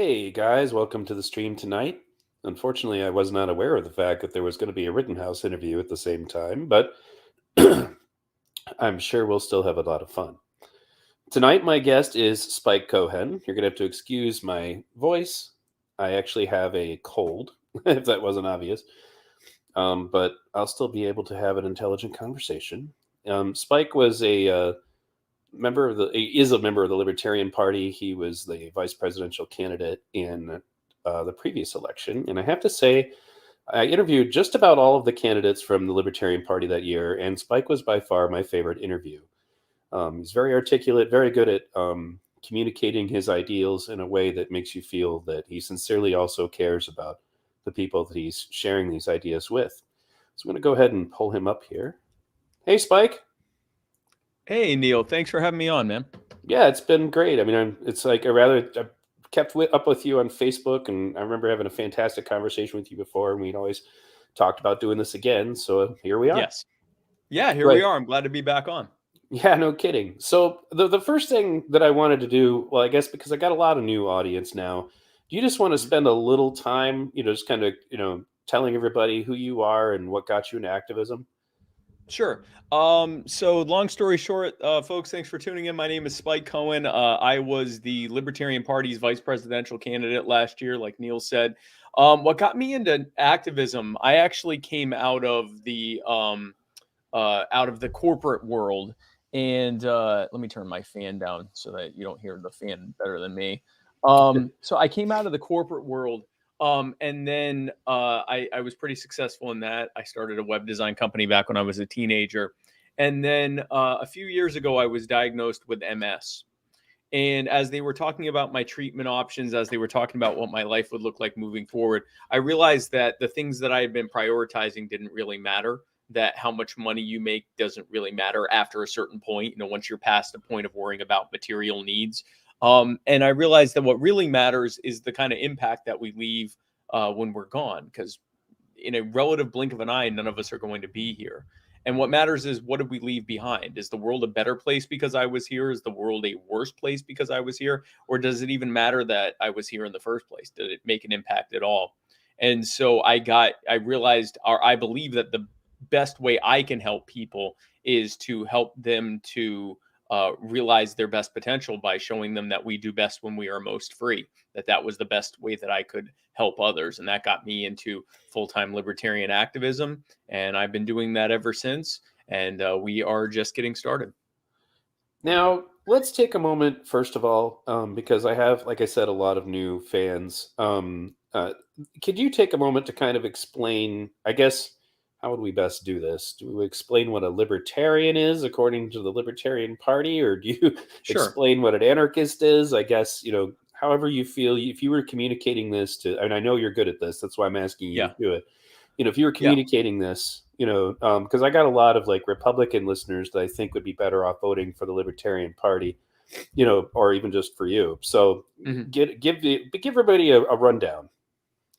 Hey guys, welcome to the stream tonight. Unfortunately, I was not aware of the fact that there was going to be a Rittenhouse interview at the same time, but I'm sure we'll still have a lot of fun. Tonight, my guest is Spike Cohen. You're going to have to excuse my voice. I actually have a cold, if that wasn't obvious, but I'll still be able to have an intelligent conversation. Spike was a he is a member of the Libertarian Party. He was the vice presidential candidate in the previous election, and I have to say, I interviewed just about all of the candidates from the Libertarian Party that year, and Spike was by far my favorite interview. He's very articulate, very good at communicating his ideals in a way that makes you feel that he sincerely also cares about the people that he's sharing these ideas with. So I'm going to go ahead and pull him up here. Hey, Spike. Hey, Neil. Thanks for having me on, man. Yeah, it's been great. I mean, it's like I kept up with you on Facebook, and I remember having a fantastic conversation with you before, and we'd always talked about doing this again. So here we are. Yes. Yeah, here Right. we are. I'm glad to be back on. Yeah, no kidding. So the first thing that I wanted to do, well, I guess because I got a lot of new audience now, do you just want to spend a little time, just kind of, telling everybody who you are and what got you into activism? Sure. So long story short, folks, thanks for tuning in. My name is Spike Cohen. I was the Libertarian Party's vice presidential candidate last year, like Neil said. What got me into activism, I actually came out of the corporate world. And let me turn my fan down so that you don't hear the fan better than me. So I came out of the corporate world. And then I was pretty successful in that. I started a web design company back when I was a teenager. And then a few years ago, I was diagnosed with MS. And as they were talking about my treatment options, as they were talking about what my life would look like moving forward, I realized that the things that I had been prioritizing didn't really matter, that how much money you make doesn't really matter after a certain point, once you're past the point of worrying about material needs. And I realized that what really matters is the kind of impact that we leave when we're gone, because in a relative blink of an eye, none of us are going to be here. And what matters is, what did we leave behind? Is the world a better place because I was here? Is the world a worse place because I was here? Or does it even matter that I was here in the first place? Did it make an impact at all? And so I realized, or I believe that the best way I can help people is to help them to realize their best potential by showing them that we do best when we are most free. That was the best way that I could help others, and that got me into full-time libertarian activism, and I've been doing that ever since. And we are just getting started. Now, let's take a moment, first of all, because I have, like I said, a lot of new fans. Could you take a moment to kind of explain, I guess, how would we best do this? Do we explain what a libertarian is according to the Libertarian Party, or do you Sure. explain what an anarchist is? I guess, however you feel, if you were communicating this to, and I know you're good at this, that's why I'm asking you Yeah. to do it. If you were Yeah. communicating this, because I got a lot of like Republican listeners that I think would be better off voting for the Libertarian Party, or even just for you. So give everybody a rundown.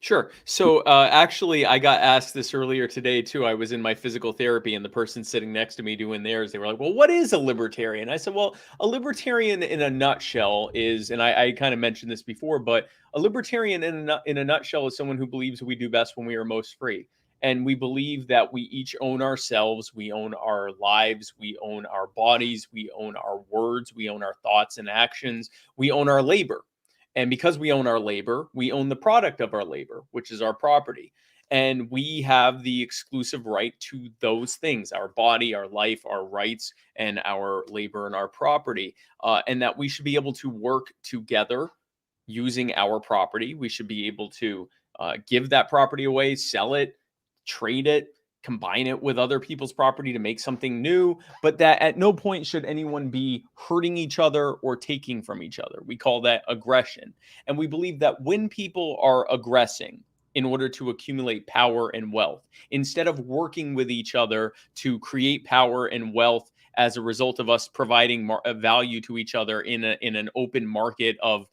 Sure. So actually, I got asked this earlier today, too. I was in my physical therapy, and the person sitting next to me doing theirs, they were like, well, what is a libertarian? I said, well, a libertarian in a nutshell is, and I kind of mentioned this before, but a libertarian in a nutshell is someone who believes we do best when we are most free. And we believe that we each own ourselves, we own our lives, we own our bodies, we own our words, we own our thoughts and actions, we own our labor. And because we own our labor, we own the product of our labor, which is our property. And we have the exclusive right to those things: our body, our life, our rights, and our labor and our property. And that we should be able to work together using our property. We should be able to give that property away, sell it, trade it, combine it with other people's property to make something new, but that at no point should anyone be hurting each other or taking from each other. We call that aggression. And we believe that when people are aggressing in order to accumulate power and wealth, instead of working with each other to create power and wealth as a result of us providing value to each other in an open market of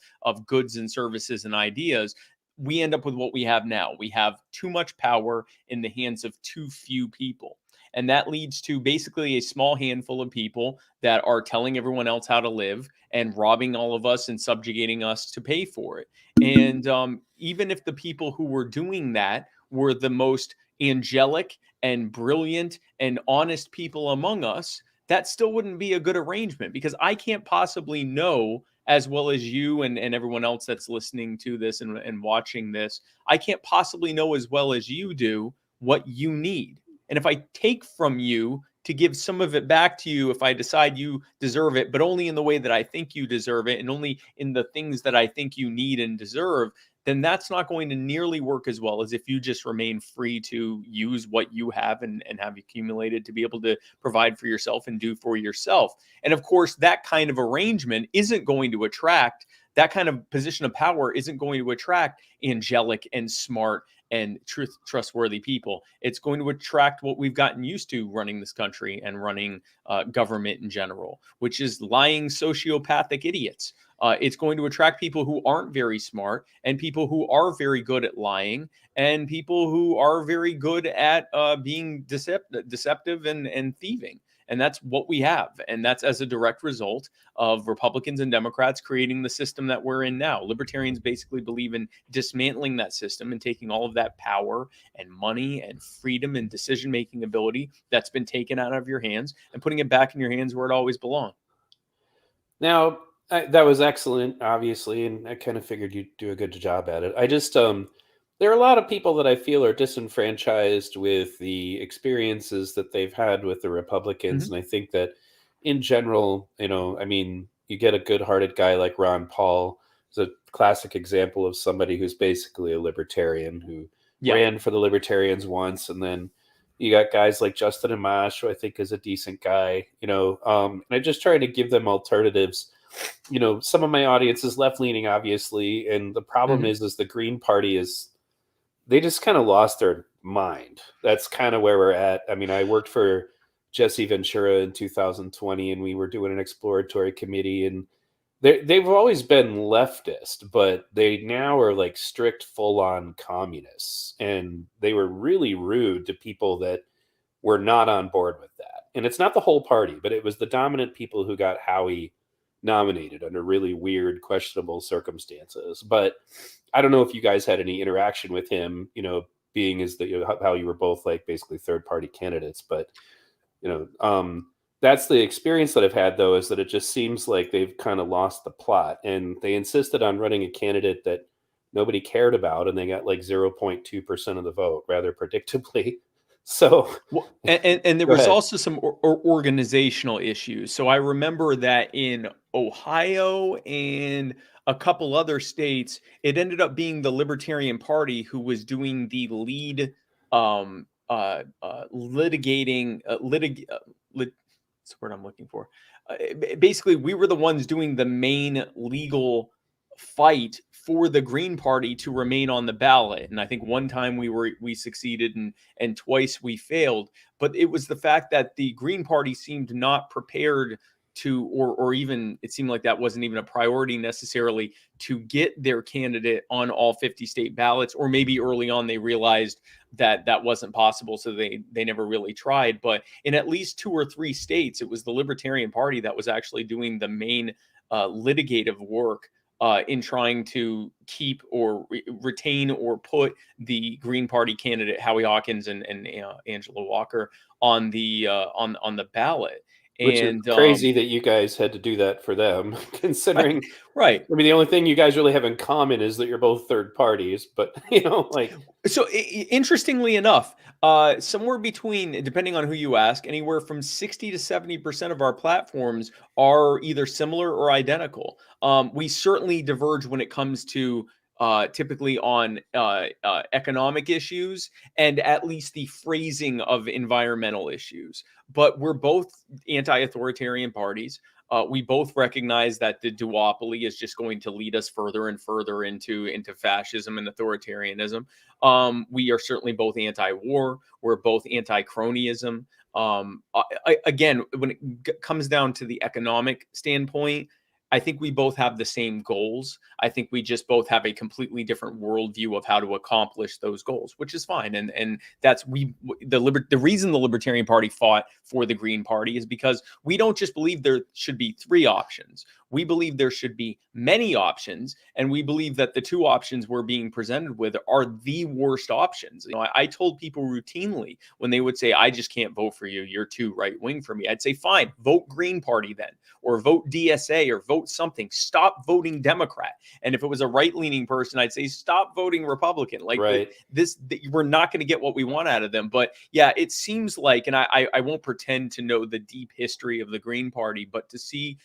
goods and services and ideas, we end up with what we have now. We have too much power in the hands of too few people. And that leads to basically a small handful of people that are telling everyone else how to live and robbing all of us and subjugating us to pay for it. And even if the people who were doing that were the most angelic and brilliant and honest people among us, that still wouldn't be a good arrangement, because I can't possibly know as well as you and everyone else that's listening to this and watching this. I can't possibly know as well as you do what you need. And if I take from you to give some of it back to you, if I decide you deserve it, but only in the way that I think you deserve it and only in the things that I think you need and deserve, then that's not going to nearly work as well as if you just remain free to use what you have and have accumulated to be able to provide for yourself and do for yourself. And of course, that kind of arrangement isn't going to attract, that kind of position of power isn't going to attract angelic and smart and trustworthy people. It's going to attract what we've gotten used to running this country and running government in general, which is lying sociopathic idiots. It's going to attract people who aren't very smart and people who are very good at lying and people who are very good at being deceptive and thieving. And that's what we have. And that's as a direct result of Republicans and Democrats creating the system that we're in now. Libertarians basically believe in dismantling that system and taking all of that power and money and freedom and decision-making ability that's been taken out of your hands and putting it back in your hands where it always belonged. Now, that was excellent, obviously, and I kind of figured you'd do a good job at it. I just, there are a lot of people that I feel are disenfranchised with the experiences that they've had with the Republicans. Mm-hmm. And I think that in general, I mean, you get a good-hearted guy like Ron Paul. It's a classic example of somebody who's basically a libertarian who ran for the Libertarians once. And then you got guys like Justin Amash, who I think is a decent guy, and I just try to give them alternatives. Some of my audience is left-leaning, obviously. And the problem is the Green Party they just kind of lost their mind. That's kind of where we're at. I mean, I worked for Jesse Ventura in 2020, and we were doing an exploratory committee, and they've always been leftist, but they now are like strict, full-on communists, and they were really rude to people that were not on board with that. And it's not the whole party, but it was the dominant people who got Howie nominated under really weird, questionable circumstances. But I don't know if you guys had any interaction with him, being as how you were both like basically third-party candidates. But that's the experience that I've had, though, is that it just seems like they've kind of lost the plot, and they insisted on running a candidate that nobody cared about, and they got like 0.2% of the vote, rather predictably. So, and there was also some organizational issues. So I remember that in Ohio and a couple other states, it ended up being the Libertarian Party who was doing the lead litigating what's the word I'm looking for? Basically, we were the ones doing the main legal fight for the Green Party to remain on the ballot. And I think one time we succeeded and twice we failed. But it was the fact that the Green Party seemed not prepared to, or even it seemed like that wasn't even a priority necessarily, to get their candidate on all 50 state ballots, or maybe early on they realized that that wasn't possible, so they never really tried. But in at least 2 or 3 states, it was the Libertarian Party that was actually doing the main litigative work in trying to keep or retain or put the Green Party candidate Howie Hawkins and Angela Walker on the ballot. Which is crazy that you guys had to do that for them, considering. Right. I mean, the only thing you guys really have in common is that you're both third parties, but like. So interestingly enough, somewhere between, depending on who you ask, anywhere from 60 to 70% of our platforms are either similar or identical. We certainly diverge when it comes to typically on economic issues and at least the phrasing of environmental issues. But we're both anti-authoritarian parties. We both recognize that the duopoly is just going to lead us further and further into fascism and authoritarianism. We are certainly both anti-war. We're both anti-cronyism. Again, when it comes down to the economic standpoint, I think we both have the same goals. I think we just both have a completely different worldview of how to accomplish those goals, which is fine. And that's the reason the Libertarian Party fought for the Green Party is because we don't just believe there should be 3 options. We believe there should be many options, and we believe that the 2 options we're being presented with are the worst options. I told people routinely when they would say, "I just can't vote for you. You're too right wing for me." I'd say, "Fine, vote Green Party then, or vote DSA, or vote something. Stop voting Democrat." And if it was a right-leaning person, I'd say, "Stop voting Republican." Like right. we're not going to get what we want out of them. But yeah, it seems like, and I won't pretend to know the deep history of the Green Party, but to see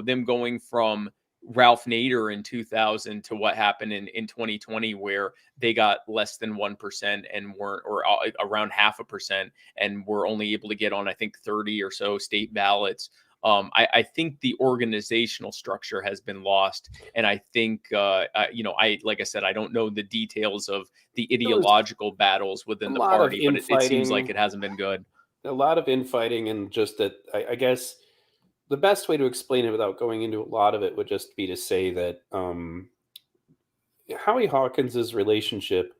them going from Ralph Nader in 2000 to what happened in 2020, where they got less than 1% and weren't, or around 0.5%, and were only able to get on, I think, 30 or so state ballots. I think the organizational structure has been lost, and I think like I said, I don't know the details of the There was ideological battles a within the lot of party, but it seems like infighting, it hasn't been good. and just that I guess the best way to explain it without going into a lot of it would just be to say that Howie Hawkins's relationship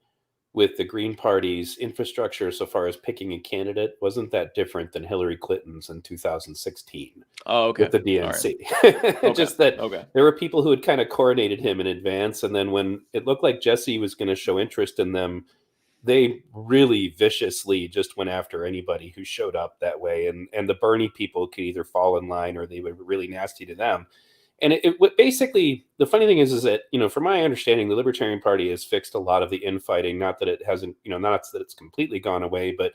with the Green Party's infrastructure, so far as picking a candidate, wasn't that different than Hillary Clinton's in 2016 Oh, with okay. the All right. DNC. Okay. Just that Okay. there were people who had kind of coordinated him in advance, and then when it looked like Jesse was going to show interest in them, they really viciously just went after anybody who showed up that way. And the Bernie people could either fall in line or they were really nasty to them. And basically, the funny thing is that, from my understanding, the Libertarian Party has fixed a lot of the infighting. Not that it hasn't, not that it's completely gone away, but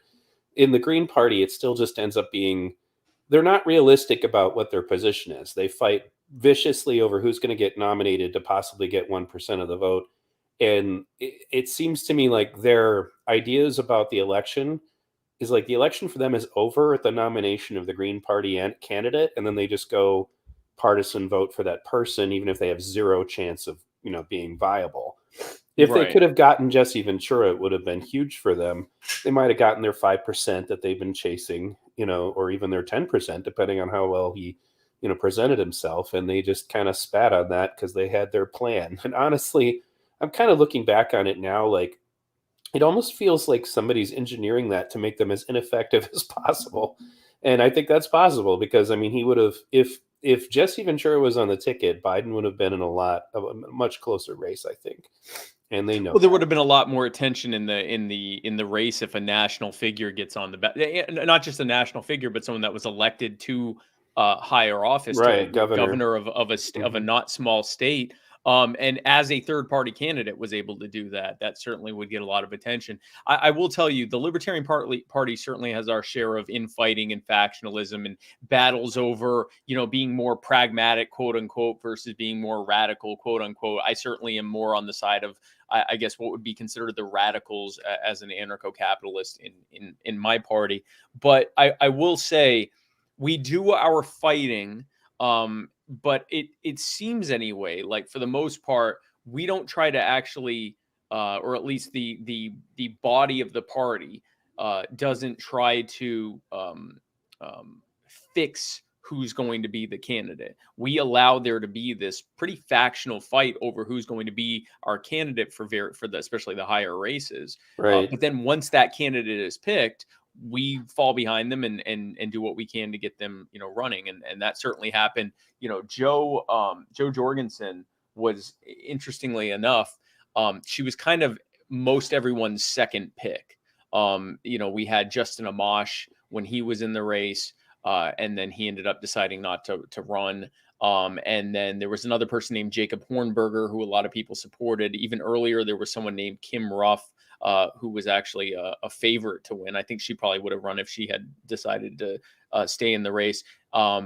in the Green Party, it still just ends up being, they're not realistic about what their position is. They fight viciously over who's going to get nominated to possibly get 1% of the vote. And it seems to me like their ideas about the election is like the election for them is over at the nomination of the Green Party and candidate, and then they just go partisan vote for that person, even if they have zero chance of being viable. If they Right. could have gotten Jesse Ventura, it would have been huge for them. They might have gotten their 5% that they've been chasing, or even their 10%, depending on how well he, presented himself. And they just kind of spat on that because they had their plan. And honestly, I'm kind of looking back on it now, like it almost feels like somebody's engineering that to make them as ineffective as possible. And I think that's possible because, I mean, he would have, if Jesse Ventura was on the ticket, Biden would have been in a much closer race, I think. And they know Well, there that. would have been a lot more attention in the race if a national figure gets on the not just a national figure, but someone that was elected to higher office, to Right, governor. governor of a Mhm. not small state. And as a third party candidate was able to do that, that certainly would get a lot of attention. I will tell you, the Libertarian Party certainly has our share of infighting and factionalism and battles over, being more pragmatic, quote unquote, versus being more radical, quote unquote. I certainly am more on the side of, I guess, what would be considered the radicals as an anarcho-capitalist in my party. But I will say we do our fighting, but it seems anyway, like for the most part, we don't try to actually, or at least the body of the party doesn't try to fix who's going to be the candidate. We allow there to be this pretty factional fight over who's going to be our candidate for especially the higher races. Right. But then once that candidate is picked, we fall behind them and do what we can to get them running, and that certainly happened. Joe Jorgensen was, interestingly enough, she was kind of most everyone's second pick. We had Justin Amash when he was in the race. And then he ended up deciding not to run. And then there was another person named Jacob Hornberger, who a lot of people supported. Even earlier, there was someone named Kim Ruff, who was actually a favorite to win. I think she probably would have run if she had decided to stay in the race.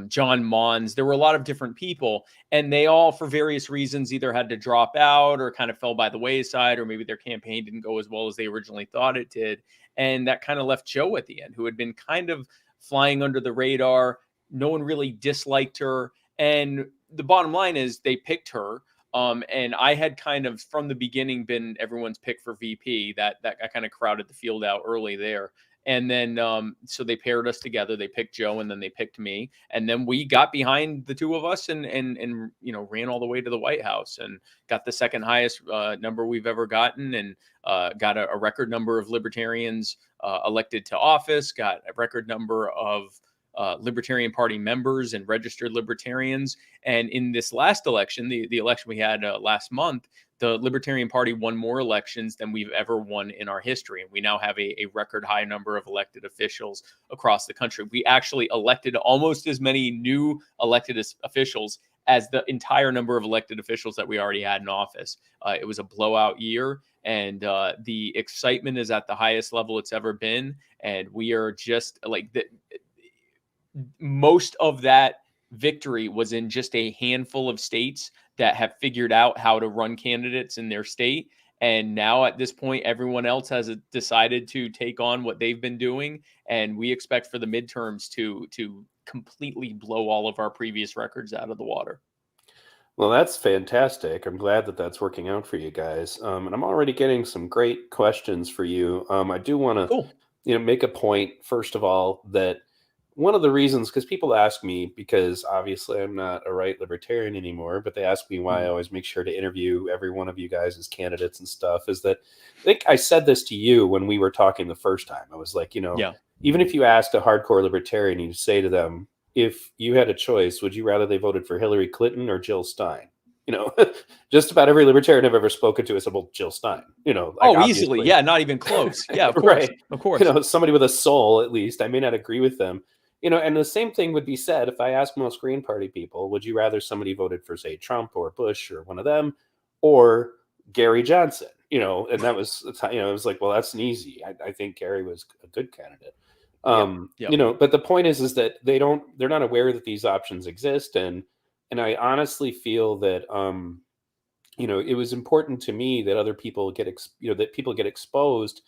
John Mons. There were a lot of different people, and they all, for various reasons, either had to drop out or kind of fell by the wayside, or maybe their campaign didn't go as well as they originally thought it did. And that kind of left Joe at the end, who had been kind of flying under the radar. No one really disliked her. And the bottom line is they picked her. And I had kind of from the beginning been everyone's pick for VP. That kind of crowded the field out early there. And then so they paired us together. They picked Joe, and then they picked me, and then we got behind the two of us, and ran all the way to the White House and got the second highest number we've ever gotten, and got a record number of libertarians elected to office, got a record number of Libertarian Party members and registered libertarians. And in this last election, the election we had last month, the Libertarian Party won more elections than we've ever won in our history. And we now have a record high number of elected officials across the country. We actually elected almost as many new elected officials as the entire number of elected officials that we already had in office. It was a blowout year, and the excitement is at the highest level it's ever been. And we are just like most of that victory was in just a handful of states that have figured out how to run candidates in their state. And now at this point, everyone else has decided to take on what they've been doing. And we expect for the midterms to completely blow all of our previous records out of the water. Well, that's fantastic. I'm glad that that's working out for you guys. And I'm already getting some great questions for you. I do want to, Cool. make a point, first of all, that one of the reasons, because people ask me, because obviously I'm not a right libertarian anymore, but they ask me why I always make sure to interview every one of you guys as candidates and stuff, is that I think I said this to you when we were talking the first time. I was like, even if you asked a hardcore libertarian, you say to them, if you had a choice, would you rather they voted for Hillary Clinton or Jill Stein? Just about every libertarian I've ever spoken to is about Jill Stein. Easily. Yeah, not even close. Yeah, of course. Right. Of course. Somebody with a soul, at least. I may not agree with them. And the same thing would be said if I asked most Green Party people, would you rather somebody voted for, say, Trump or Bush or one of them, or Gary Johnson? And that was, it was like, well, that's an easy. I think Gary was a good candidate. But the point is that they're not aware that these options exist. And I honestly feel that, it was important to me that other people that people get exposed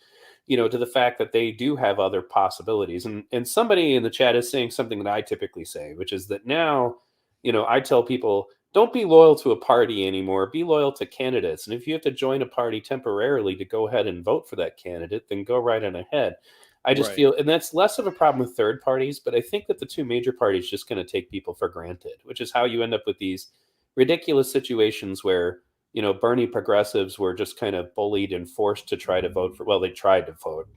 to the fact that they do have other possibilities. And somebody in the chat is saying something that I typically say, which is that now, I tell people, don't be loyal to a party anymore, be loyal to candidates. And if you have to join a party temporarily to go ahead and vote for that candidate, then go right on ahead. I just feel, and that's less of a problem with third parties, but I think that the two major parties just going to take people for granted, which is how you end up with these ridiculous situations where Bernie progressives were just kind of bullied and forced to try to vote for, they tried to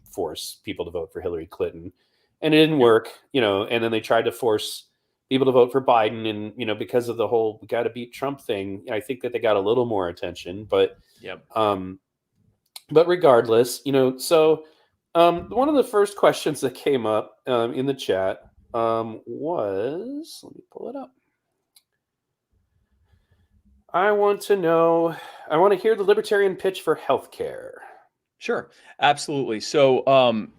force people to vote for Hillary Clinton, and it didn't work, and then they tried to force people to vote for Biden. And, because of the whole, we got to beat Trump thing, I think that they got a little more attention, but regardless, so one of the first questions that came up in the chat was, let me pull it up. I want to hear the libertarian pitch for healthcare. Sure, absolutely. So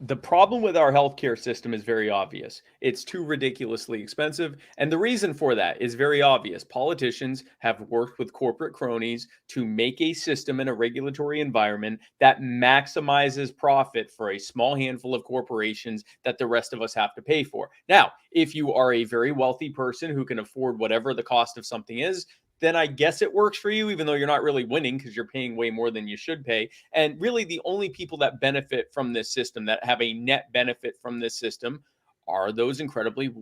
the problem with our healthcare system is very obvious. It's too ridiculously expensive. And the reason for that is very obvious. Politicians have worked with corporate cronies to make a system and a regulatory environment that maximizes profit for a small handful of corporations that the rest of us have to pay for. Now, if you are a very wealthy person who can afford whatever the cost of something is, then I guess it works for you, even though you're not really winning because you're paying way more than you should pay. And really, the only people that benefit from this system, that have a net benefit from this system, are those incredibly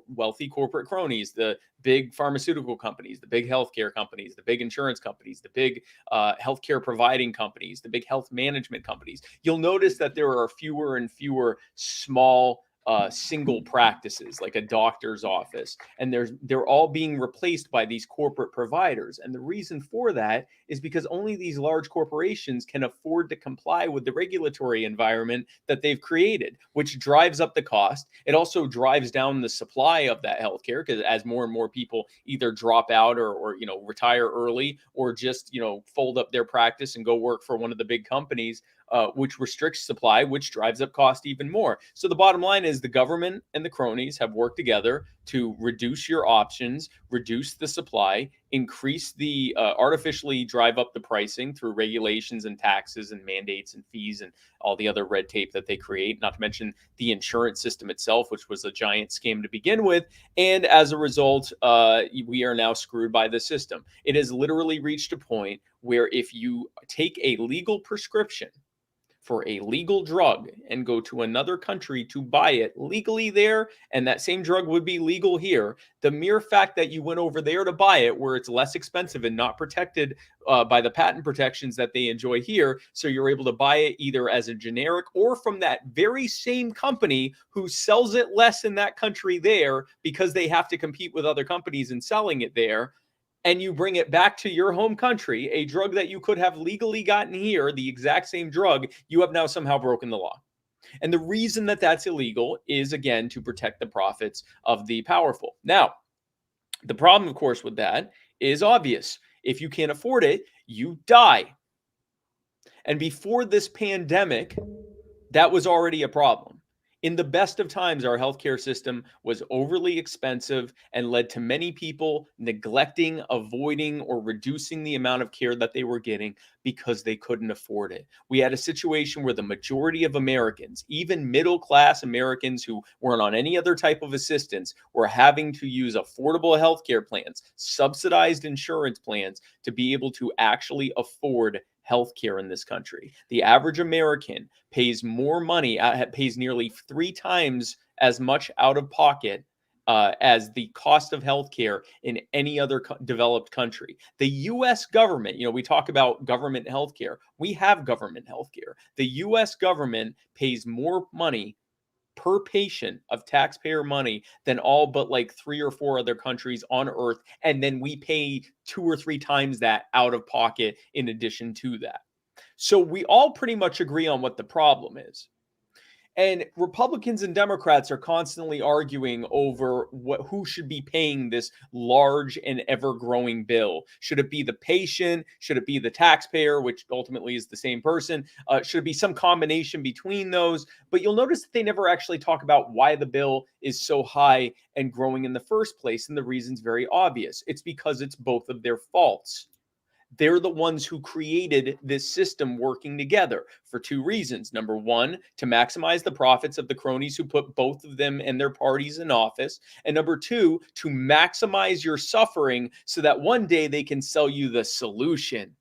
wealthy corporate cronies, the big pharmaceutical companies, the big healthcare companies, the big insurance companies, the big healthcare providing companies, the big health management companies. You'll notice that there are fewer and fewer small single practices like a doctor's office, and they're all being replaced by these corporate providers. And the reason for that is because only these large corporations can afford to comply with the regulatory environment that they've created, which drives up the cost. It also drives down the supply of that healthcare, because as more and more people either drop out or retire early, or just fold up their practice and go work for one of the big companies, which restricts supply, which drives up cost even more. So the bottom line is the government and the cronies have worked together to reduce your options, reduce the supply, increase the artificially drive up the pricing through regulations and taxes and mandates and fees and all the other red tape that they create, not to mention the insurance system itself, which was a giant scam to begin with. And as a result, we are now screwed by the system. It has literally reached a point where if you take a legal prescription for a legal drug and go to another country to buy it legally there, and that same drug would be legal here, the mere fact that you went over there to buy it where it's less expensive and not protected by the patent protections that they enjoy here, so you're able to buy it either as a generic or from that very same company who sells it less in that country there because they have to compete with other companies in selling it there, and you bring it back to your home country, a drug that you could have legally gotten here, the exact same drug, you have now somehow broken the law. And the reason that that's illegal is, again, to protect the profits of the powerful. Now, the problem, of course, with that is obvious. If you can't afford it, you die. And before this pandemic, that was already a problem. In the best of times, our healthcare system was overly expensive and led to many people neglecting, avoiding, or reducing the amount of care that they were getting because they couldn't afford it. We had a situation where the majority of Americans, even middle-class Americans who weren't on any other type of assistance, were having to use affordable healthcare plans, subsidized insurance plans to be able to actually afford healthcare in this country. The average American pays more money, pays nearly 3 times as much out of pocket as the cost of healthcare in any other developed country. The U.S. government, we talk about government healthcare. We have government healthcare. The U.S. government pays more money per patient of taxpayer money than all but like 3 or 4 other countries on earth. And then we pay 2 or 3 times that out of pocket in addition to that. So we all pretty much agree on what the problem is. And Republicans and Democrats are constantly arguing over who should be paying this large and ever-growing bill. Should it be the patient? Should it be the taxpayer, which ultimately is the same person? Should it be some combination between those? But you'll notice that they never actually talk about why the bill is so high and growing in the first place. And the reason's very obvious. It's because it's both of their faults. They're the ones who created this system working together for 2 reasons. Number one, to maximize the profits of the cronies who put both of them and their parties in office. And number 2, to maximize your suffering so that one day they can sell you the solution,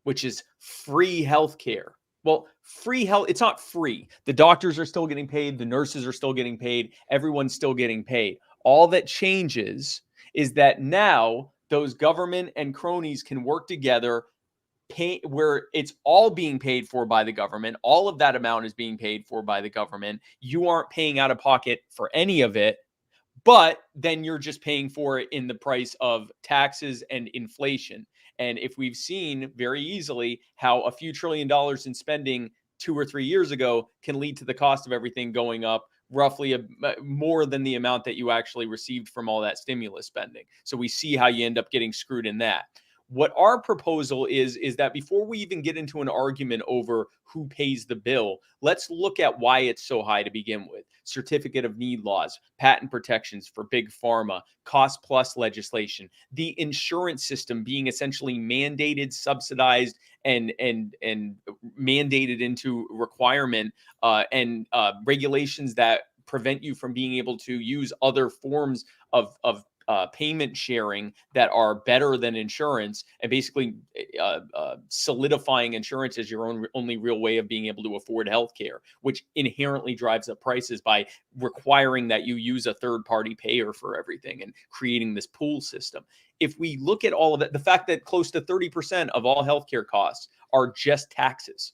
which is free healthcare. Well, free health, it's not free. The doctors are still getting paid. The nurses are still getting paid. Everyone's still getting paid. All that changes is that now those government and cronies can work together, where it's all being paid for by the government. All of that amount is being paid for by the government. You aren't paying out of pocket for any of it, but then you're just paying for it in the price of taxes and inflation. And if we've seen very easily how a few $1 trillion in spending 2 or 3 years ago can lead to the cost of everything going up roughly more than the amount that you actually received from all that stimulus spending. So we see how you end up getting screwed in that. What our proposal is that before we even get into an argument over who pays the bill, let's look at why it's so high to begin with. Certificate of need laws, patent protections for big pharma, cost plus legislation, the insurance system being essentially mandated, subsidized, and mandated into requirement and regulations that prevent you from being able to use other forms of payment sharing that are better than insurance, and basically solidifying insurance as your only real way of being able to afford healthcare, which inherently drives up prices by requiring that you use a third-party payer for everything and creating this pool system. If we look at all of it, the fact that close to 30% of all healthcare costs are just taxes,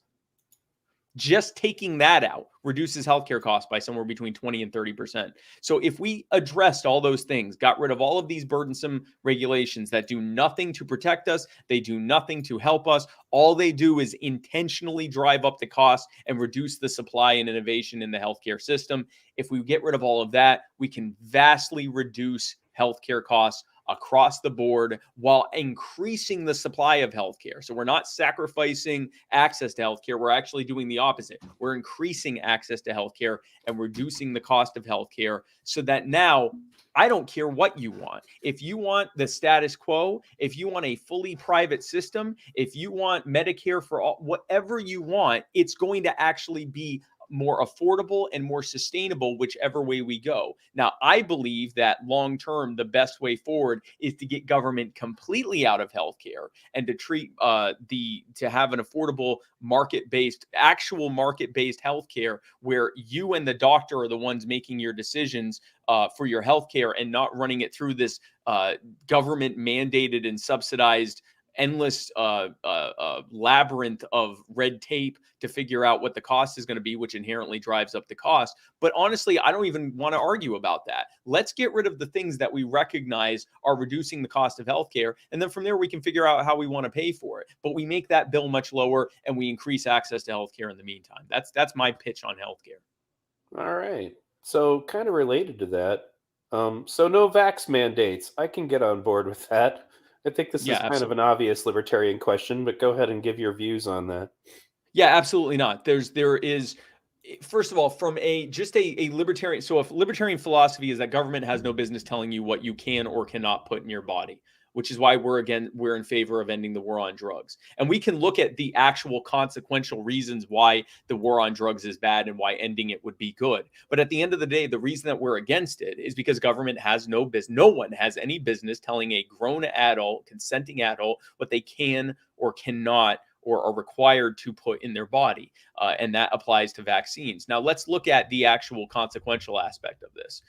just taking that out reduces healthcare costs by somewhere between 20 and 30%. So if we addressed all those things, got rid of all of these burdensome regulations that do nothing to protect us, they do nothing to help us, all they do is intentionally drive up the cost and reduce the supply and innovation in the healthcare system. If we get rid of all of that, we can vastly reduce healthcare costs across the board while increasing the supply of healthcare. So we're not sacrificing access to healthcare. We're actually doing the opposite. We're increasing access to healthcare and reducing the cost of healthcare so that now I don't care what you want. If you want the status quo, if you want a fully private system, if you want Medicare for all, whatever you want, it's going to actually be more affordable and more sustainable whichever way we go. Now, I believe that long term, the best way forward is to get government completely out of healthcare and to treat to have an affordable actual market-based healthcare where you and the doctor are the ones making your decisions for your healthcare and not running it through this government mandated and subsidized endless labyrinth of red tape to figure out what the cost is going to be, which inherently drives up the cost. But honestly, I don't even want to argue about that. Let's get rid of the things that we recognize are reducing the cost of healthcare. And then from there, we can figure out how we want to pay for it. But we make that bill much lower and we increase access to healthcare in the meantime. That's my pitch on healthcare. All right. So kind of related to that. So no vax mandates. I can get on board with that. I think this Yeah, is kind of absolutely. an obvious libertarian question, but go ahead and give your views on that. Yeah, absolutely not. There is, first of all, from a libertarian. So if libertarian philosophy is that government has no business telling you what you can or cannot put in your body, which is why we're in favor of ending the war on drugs. And we can look at the actual consequential reasons why the war on drugs is bad and why ending it would be good. But at the end of the day, the reason that we're against it is because government has no business. No one has any business telling a grown adult, consenting adult, what they can or cannot or are required to put in their body. And that applies to vaccines. Now, let's look at the actual consequential aspect of this.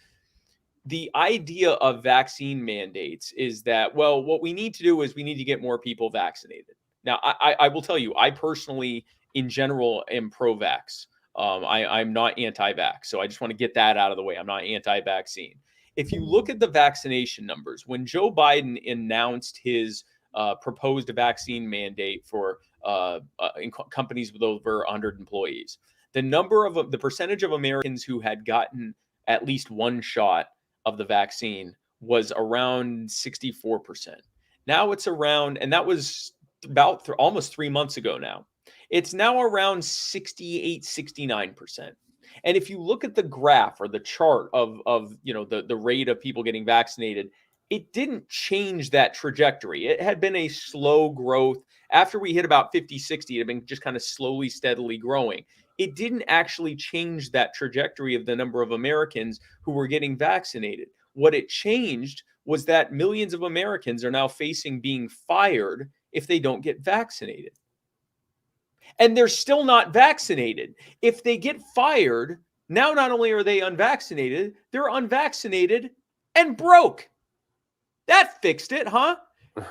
The idea of vaccine mandates is that, well, what we need to do is we need to get more people vaccinated. Now, I will tell you, I personally, in general, am pro-vax. I'm not anti-vax. So I just want to get that out of the way. I'm not anti-vaccine. If you look at the vaccination numbers, when Joe Biden announced his proposed vaccine mandate for companies with over 100 employees, the percentage of Americans who had gotten at least one shot of the vaccine was around 64%. Now it's around, and that was about almost 3 months ago now. It's now around 68, 69%. And if you look at the graph or the chart of the rate of people getting vaccinated, it didn't change that trajectory. It had been a slow growth. After we hit about 50, 60, it had been just kind of slowly, steadily growing. It didn't actually change that trajectory of the number of Americans who were getting vaccinated. What it changed was that millions of Americans are now facing being fired if they don't get vaccinated. And they're still not vaccinated. If they get fired, now not only are they unvaccinated, they're unvaccinated and broke. That fixed it, huh?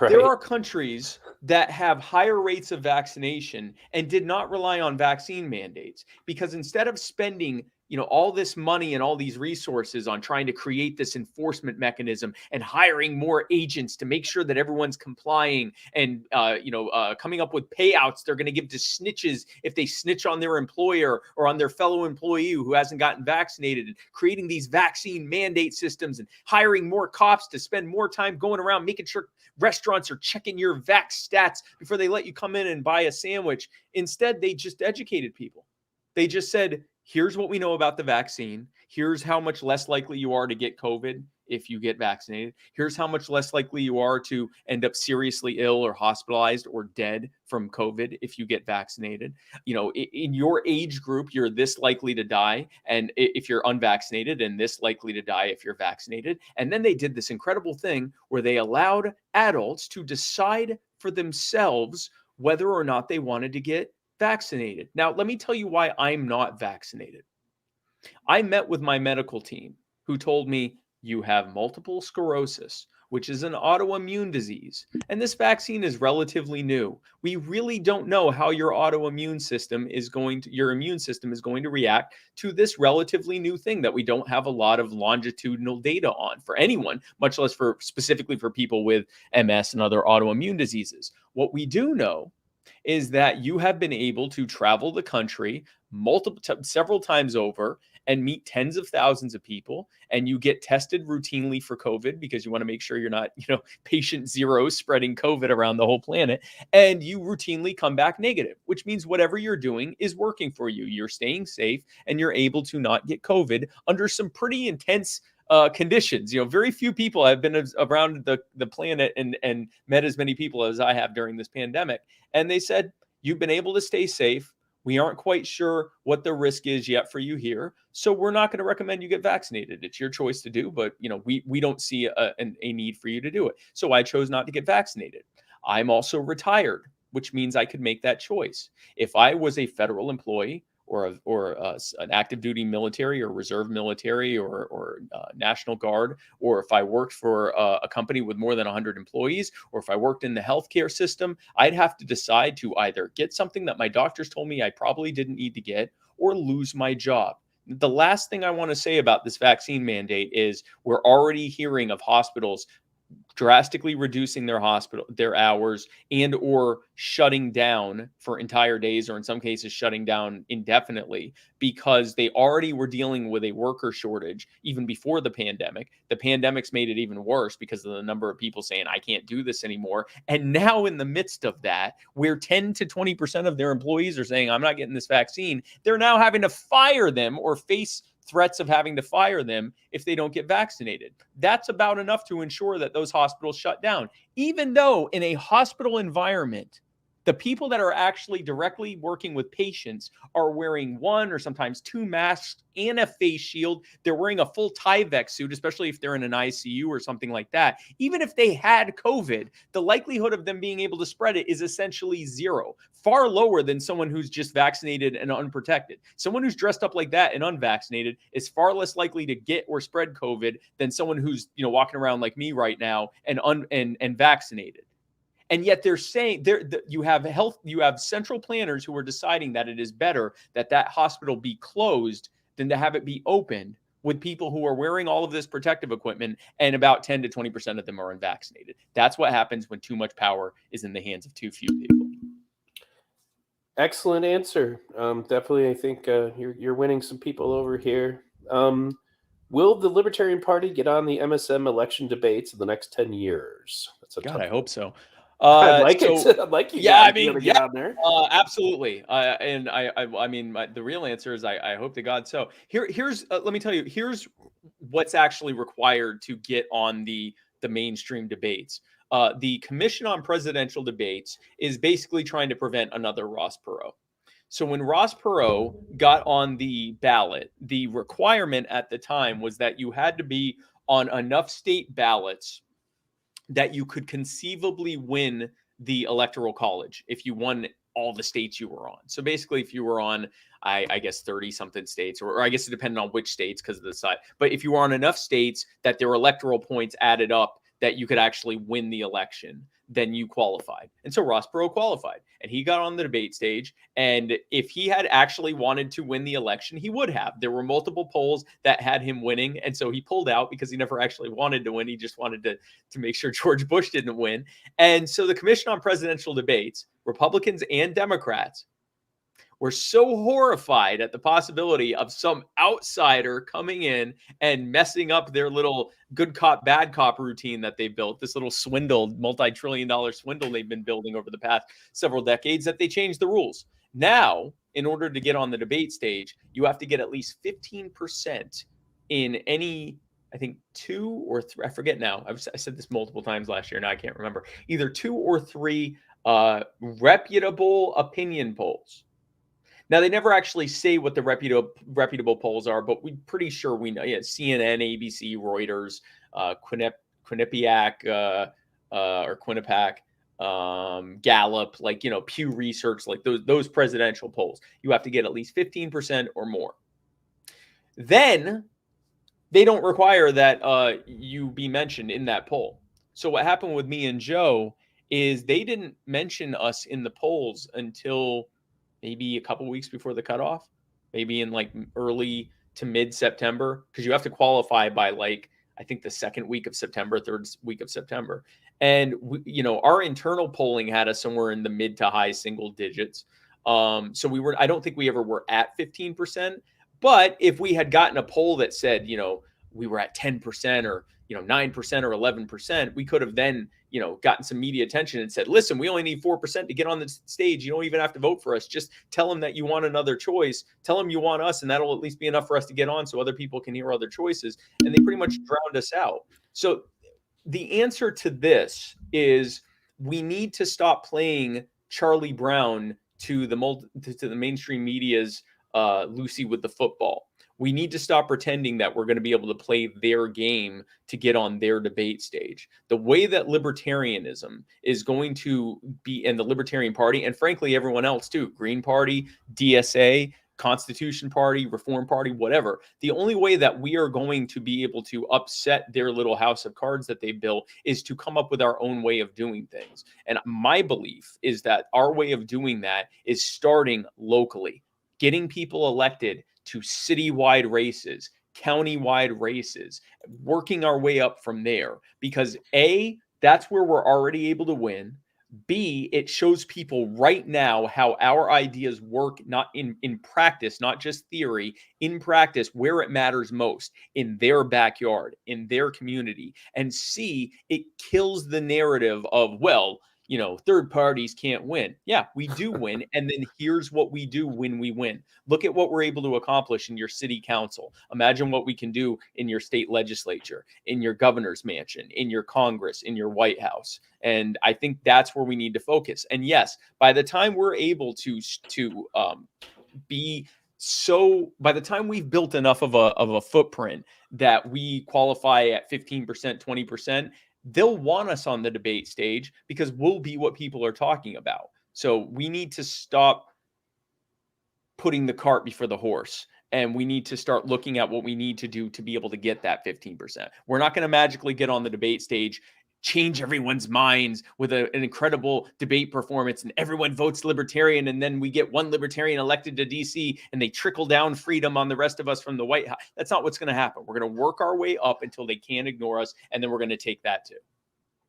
Right. There are countries that have higher rates of vaccination and did not rely on vaccine mandates because instead of spending all this money and all these resources on trying to create this enforcement mechanism and hiring more agents to make sure that everyone's complying and coming up with payouts they're going to give to snitches if they snitch on their employer or on their fellow employee who hasn't gotten vaccinated, and creating these vaccine mandate systems and hiring more cops to spend more time going around making sure restaurants are checking your vax stats before they let you come in and buy a sandwich. Instead, they just educated people. They just said, here's what we know about the vaccine. Here's how much less likely you are to get COVID if you get vaccinated. Here's how much less likely you are to end up seriously ill or hospitalized or dead from COVID if you get vaccinated. In your age group, you're this likely to die, and if you're unvaccinated, and this likely to die if you're vaccinated. And then they did this incredible thing where they allowed adults to decide for themselves whether or not they wanted to get vaccinated. Now, let me tell you why I'm not vaccinated. I met with my medical team who told me you have multiple sclerosis, which is an autoimmune disease, and this vaccine is relatively new. We really don't know how your immune system is going to react to this relatively new thing that we don't have a lot of longitudinal data on for anyone, much less specifically for people with MS and other autoimmune diseases. What we do know is that you have been able to travel the country several times over and meet tens of thousands of people, and you get tested routinely for COVID because you want to make sure you're not, patient zero spreading COVID around the whole planet, and you routinely come back negative, which means whatever you're doing is working for you. You're staying safe and you're able to not get COVID under some pretty intense conditions. Very few people have been around the planet and met as many people as I have during this pandemic. And they said, you've been able to stay safe. We aren't quite sure what the risk is yet for you here. So we're not going to recommend you get vaccinated. It's your choice to do, but we don't see a need for you to do it. So I chose not to get vaccinated. I'm also retired, which means I could make that choice. If I was a federal employee or an active duty military or reserve military or National Guard, or if I worked for a company with more than 100 employees, or if I worked in the healthcare system, I'd have to decide to either get something that my doctors told me I probably didn't need to get, or lose my job. The last thing I want to say about this vaccine mandate is we're already hearing of hospitals drastically reducing their hours, and or shutting down for entire days, or in some cases shutting down indefinitely, because they already were dealing with a worker shortage even before the pandemic. The pandemic's made it even worse because of the number of people saying I can't do this anymore. And now in the midst of that, where 10 to 20% of their employees are saying I'm not getting this vaccine, they're now having to fire them or face threats of having to fire them if they don't get vaccinated. That's about enough to ensure that those hospitals shut down. Even though in a hospital environment, the people that are actually directly working with patients are wearing one or sometimes two masks and a face shield. They're wearing a full Tyvek suit, especially if they're in an ICU or something like that. Even if they had COVID, the likelihood of them being able to spread it is essentially zero, far lower than someone who's just vaccinated and unprotected. Someone who's dressed up like that and unvaccinated is far less likely to get or spread COVID than someone who's walking around like me right now and vaccinated. And yet they're saying you have central planners who are deciding that it is better that hospital be closed than to have it be opened with people who are wearing all of this protective equipment, and about 10 to 20% of them are unvaccinated. That's what happens when too much power is in the hands of too few people. Excellent answer. Definitely, I think you're winning some people over here. Will the Libertarian Party get on the MSM election debates in the next 10 years? God, I hope so. I'd like it. I'd like you guys to be able to get on there. Absolutely. And I mean, the real answer is I hope to God so. Here's let me tell you. Here's what's actually required to get on the mainstream debates. The Commission on Presidential Debates is basically trying to prevent another Ross Perot. So when Ross Perot got on the ballot, the requirement at the time was that you had to be on enough state ballots that you could conceivably win the Electoral College if you won all the states you were on. So basically, if you were on, I guess, 30-something states, or I guess it depended on which states because of the size. But if you were on enough states that their electoral points added up that you could actually win the election, then you qualified. And so Ross Perot qualified, and he got on the debate stage. And if he had actually wanted to win the election, he would have. There were multiple polls that had him winning, and so he pulled out because he never actually wanted to win. He just wanted to make sure George Bush didn't win. And so the Commission on Presidential Debates, Republicans and Democrats, were so horrified at the possibility of some outsider coming in and messing up their little good cop, bad cop routine that they built, this little swindle, multi-trillion-dollar swindle they've been building over the past several decades, that they changed the rules. Now, in order to get on the debate stage, you have to get at least 15% in any, I think, 2 or 3, I forget now. I said this multiple times last year, now I can't remember. Either 2 or 3 reputable opinion polls. Now, they never actually say what the reputable polls are, but we're pretty sure we know. Yeah, CNN, ABC, Reuters, Quinnipiac, or Quinnipiac, Gallup, like, Pew Research, like those presidential polls. You have to get at least 15% or more. Then they don't require that you be mentioned in that poll. So what happened with me and Joe is they didn't mention us in the polls until maybe a couple weeks before the cutoff, maybe in like early to mid-September, because you have to qualify by like, I think the second week of September, third week of September. And our internal polling had us somewhere in the mid to high single digits. So I don't think we ever were at 15%, but if we had gotten a poll that said, we were at 10% or 9% or 11%, we could have then, gotten some media attention and said, listen, we only need 4% to get on the stage. You don't even have to vote for us. Just tell them that you want another choice. Tell them you want us, and that'll at least be enough for us to get on so other people can hear other choices. And they pretty much drowned us out. So the answer to this is we need to stop playing Charlie Brown to the mainstream media's Lucy with the football. We need to stop pretending that we're going to be able to play their game to get on their debate stage. The way that libertarianism is going to be, and the Libertarian Party, and frankly, everyone else too, Green Party, DSA, Constitution Party, Reform Party, whatever. The only way that we are going to be able to upset their little house of cards that they built is to come up with our own way of doing things. And my belief is that our way of doing that is starting locally, getting people elected to citywide races, county-wide races, working our way up from there. Because A, that's where we're already able to win. B, it shows people right now how our ideas work, not in practice, not just theory, in practice, where it matters most, in their backyard, in their community. And C, it kills the narrative of, well, third parties can't win. Yeah, we do win. And then here's what we do when we win. Look at what we're able to accomplish in your city council. Imagine what we can do in your state legislature, in your governor's mansion, in your Congress, in your White House. And I think that's where we need to focus. And yes, by the time we're able to by the time we've built enough of a footprint that we qualify at 15%, 20%, they'll want us on the debate stage because we'll be what people are talking about. So we need to stop putting the cart before the horse, and we need to start looking at what we need to do to be able to get that 15%. We're not going to magically get on the debate stage, change everyone's minds with an incredible debate performance, and everyone votes Libertarian, and then we get one Libertarian elected to DC, and they trickle down freedom on the rest of us from the White House. That's not what's going to happen. We're going to work our way up until they can't ignore us, and then we're going to take that too.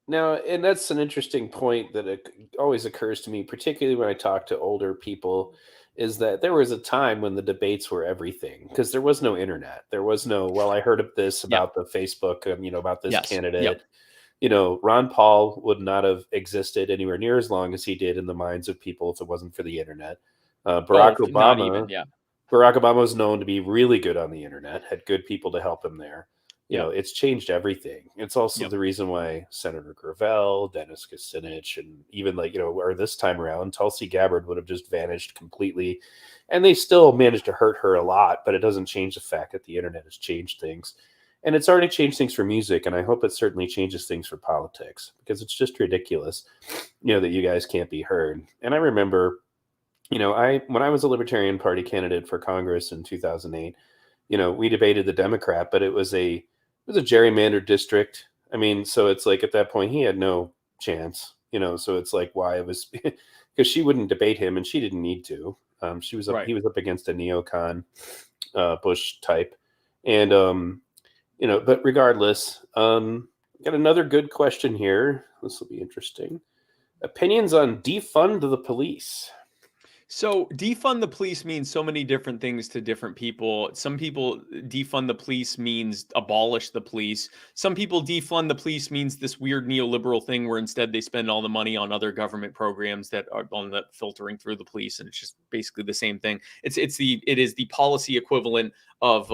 Now, and that's an interesting point that it always occurs to me, particularly when I talk to older people, is that there was a time when the debates were everything because there was no internet. There was no, well, I heard of this about the Facebook, about this candidate. Ron Paul would not have existed anywhere near as long as he did in the minds of people if it wasn't for the internet. Barack Obama was known to be really good on the internet, had good people to help him there. It's changed everything. It's also the reason why Senator Gravel, Dennis Kucinich, and even or this time around, Tulsi Gabbard would have just vanished completely. And they still managed to hurt her a lot, but it doesn't change the fact that the internet has changed things. And it's already changed things for music, and I hope it certainly changes things for politics, because it's just ridiculous, that you guys can't be heard. And I remember, when I was a Libertarian Party candidate for Congress in 2008, we debated the Democrat, but it was a gerrymandered district. I mean, so it's like at that point he had no chance, so it's like why it was because she wouldn't debate him and she didn't need to. He was up against a neocon Bush type. And, but regardless, got another good question here. This will be interesting. Opinions on defund the police. So defund the police means so many different things to different people. Some people defund the police means abolish the police. Some people defund the police means this weird neoliberal thing where instead they spend all the money on other government programs that are on the filtering through the police, and it's just basically the same thing. It is the policy equivalent of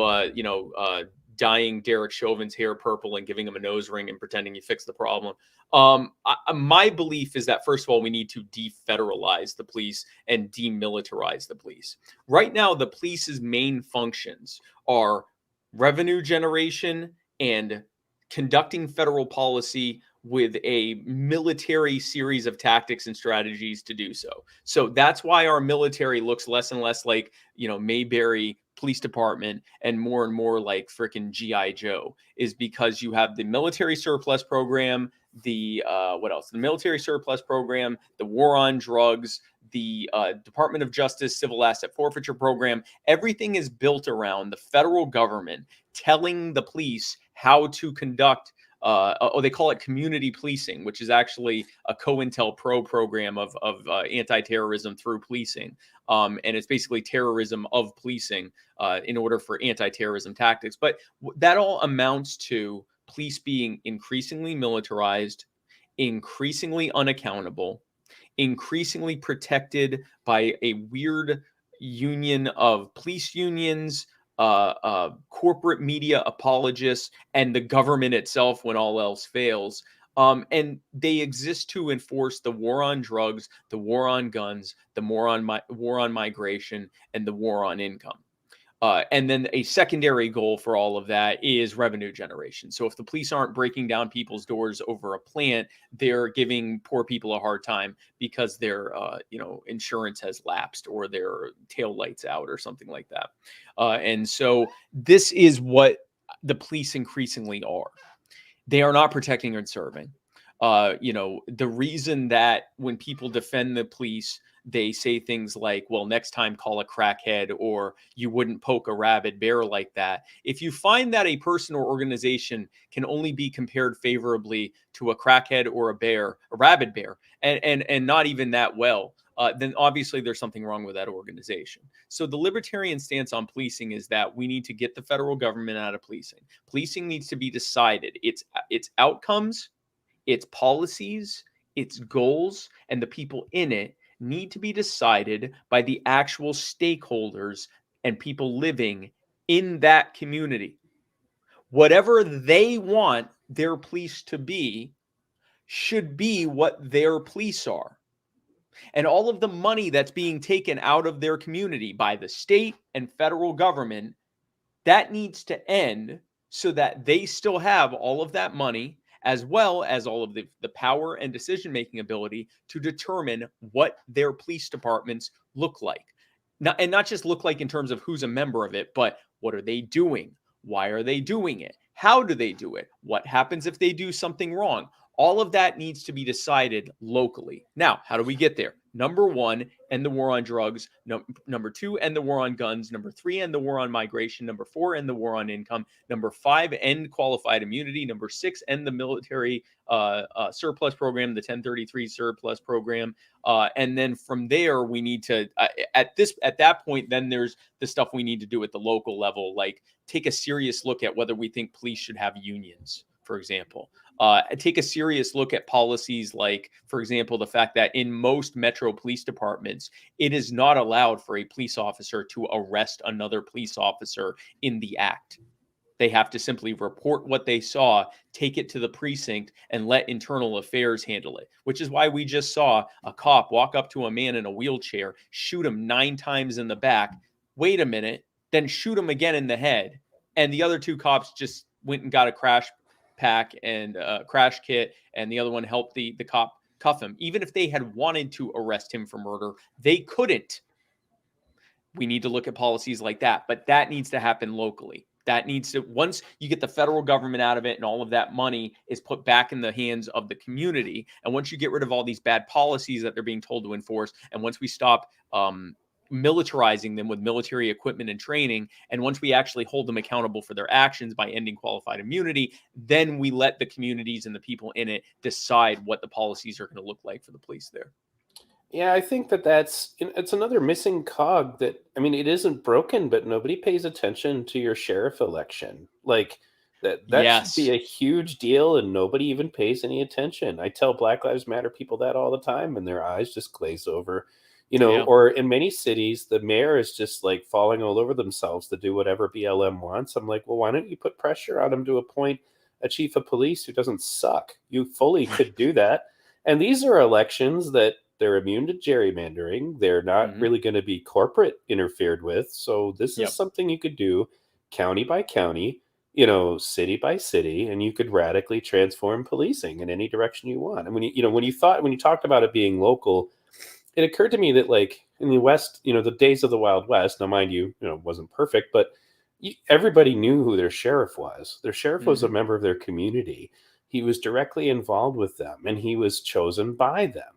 dyeing Derek Chauvin's hair purple and giving him a nose ring and pretending you fixed the problem. My belief is that, first of all, we need to defederalize the police and demilitarize the police. Right now, the police's main functions are revenue generation and conducting federal policy with a military series of tactics and strategies to do so. So that's why our military looks less and less like, Mayberry Police Department and more like freaking G.I. Joe, is because you have the military surplus program, the military surplus program, the war on drugs, the Department of Justice civil asset forfeiture program. Everything is built around the federal government telling the police how to conduct they call it community policing, which is actually a COINTELPRO program of anti-terrorism through policing. And it's basically terrorism of policing in order for anti-terrorism tactics. But that all amounts to police being increasingly militarized, increasingly unaccountable, increasingly protected by a weird union of police unions, corporate media apologists, and the government itself when all else fails. And they exist to enforce the war on drugs, the war on guns, the war on migration, and the war on income. And then a secondary goal for all of that is revenue generation. So if the police aren't breaking down people's doors over a plant, they're giving poor people a hard time because their insurance has lapsed or their tail lights out or something like that. And so this is what the police increasingly are. They are not protecting and serving. The reason that when people defend the police, they say things like, well, next time call a crackhead, or you wouldn't poke a rabid bear like that. If you find that a person or organization can only be compared favorably to a crackhead or a rabid bear, and not even that well, then obviously there's something wrong with that organization. So the libertarian stance on policing is that we need to get the federal government out of policing. Policing needs to be decided. Its outcomes, its policies, its goals, and the people in it need to be decided by the actual stakeholders and people living in that community. Whatever they want their police to be should be what their police are. And all of the money that's being taken out of their community by the state and federal government, that needs to end so that they still have all of that money, as well as all of the power and decision-making ability to determine what their police departments look like. Not just look like in terms of who's a member of it, but what are they doing? Why are they doing it? How do they do it? What happens if they do something wrong? All of that needs to be decided locally. Now, how do we get there? Number one, end the war on drugs. Number two, end the war on guns. Number three, end the war on migration. Number four, end the war on income. Number five, end qualified immunity. Number six, end the military surplus program, the 1033 surplus program. And then from there, we need to, at that point, then there's the stuff we need to do at the local level, like take a serious look at whether we think police should have unions, for example. Take a serious look at policies like, for example, the fact that in most metro police departments, it is not allowed for a police officer to arrest another police officer in the act. They have to simply report what they saw, take it to the precinct, and let internal affairs handle it, which is why we just saw a cop walk up to a man in a wheelchair, shoot him 9 times in the back, wait a minute, then shoot him again in the head. And the other 2 cops just went and got a crash pack and crash kit, and the other one helped the cop cuff him. Even if they had wanted to arrest him for murder, they couldn't. We need to look at policies like that, but that needs to happen locally. That needs to, once you get the federal government out of it and all of that money is put back in the hands of the community, and once you get rid of all these bad policies that they're being told to enforce, and once we stop militarizing them with military equipment and training, and once we actually hold them accountable for their actions by ending qualified immunity, then we let the communities and the people in it decide what the policies are going to look like for the police there. Yeah, I think it's another missing cog that, I mean, it isn't broken, but nobody pays attention to your sheriff election. Like that Yes. should be a huge deal, and nobody even pays any attention. I tell Black Lives Matter people that all the time, and their eyes just glaze over. Yeah. Or in many cities, the mayor is just like falling all over themselves to do whatever BLM wants. I'm like, well, why don't you put pressure on them to appoint a chief of police who doesn't suck? You fully could do that. And these are elections that they're immune to gerrymandering. They're not really going to be corporate interfered with. So this is something you could do county by county, city by city, and you could radically transform policing in any direction you want. And when you talked about it being local, it occurred to me that, like, in the West, the days of the Wild West, now mind you, it wasn't perfect, but everybody knew who their sheriff was. Their sheriff was a member of their community. He was directly involved with them, and he was chosen by them,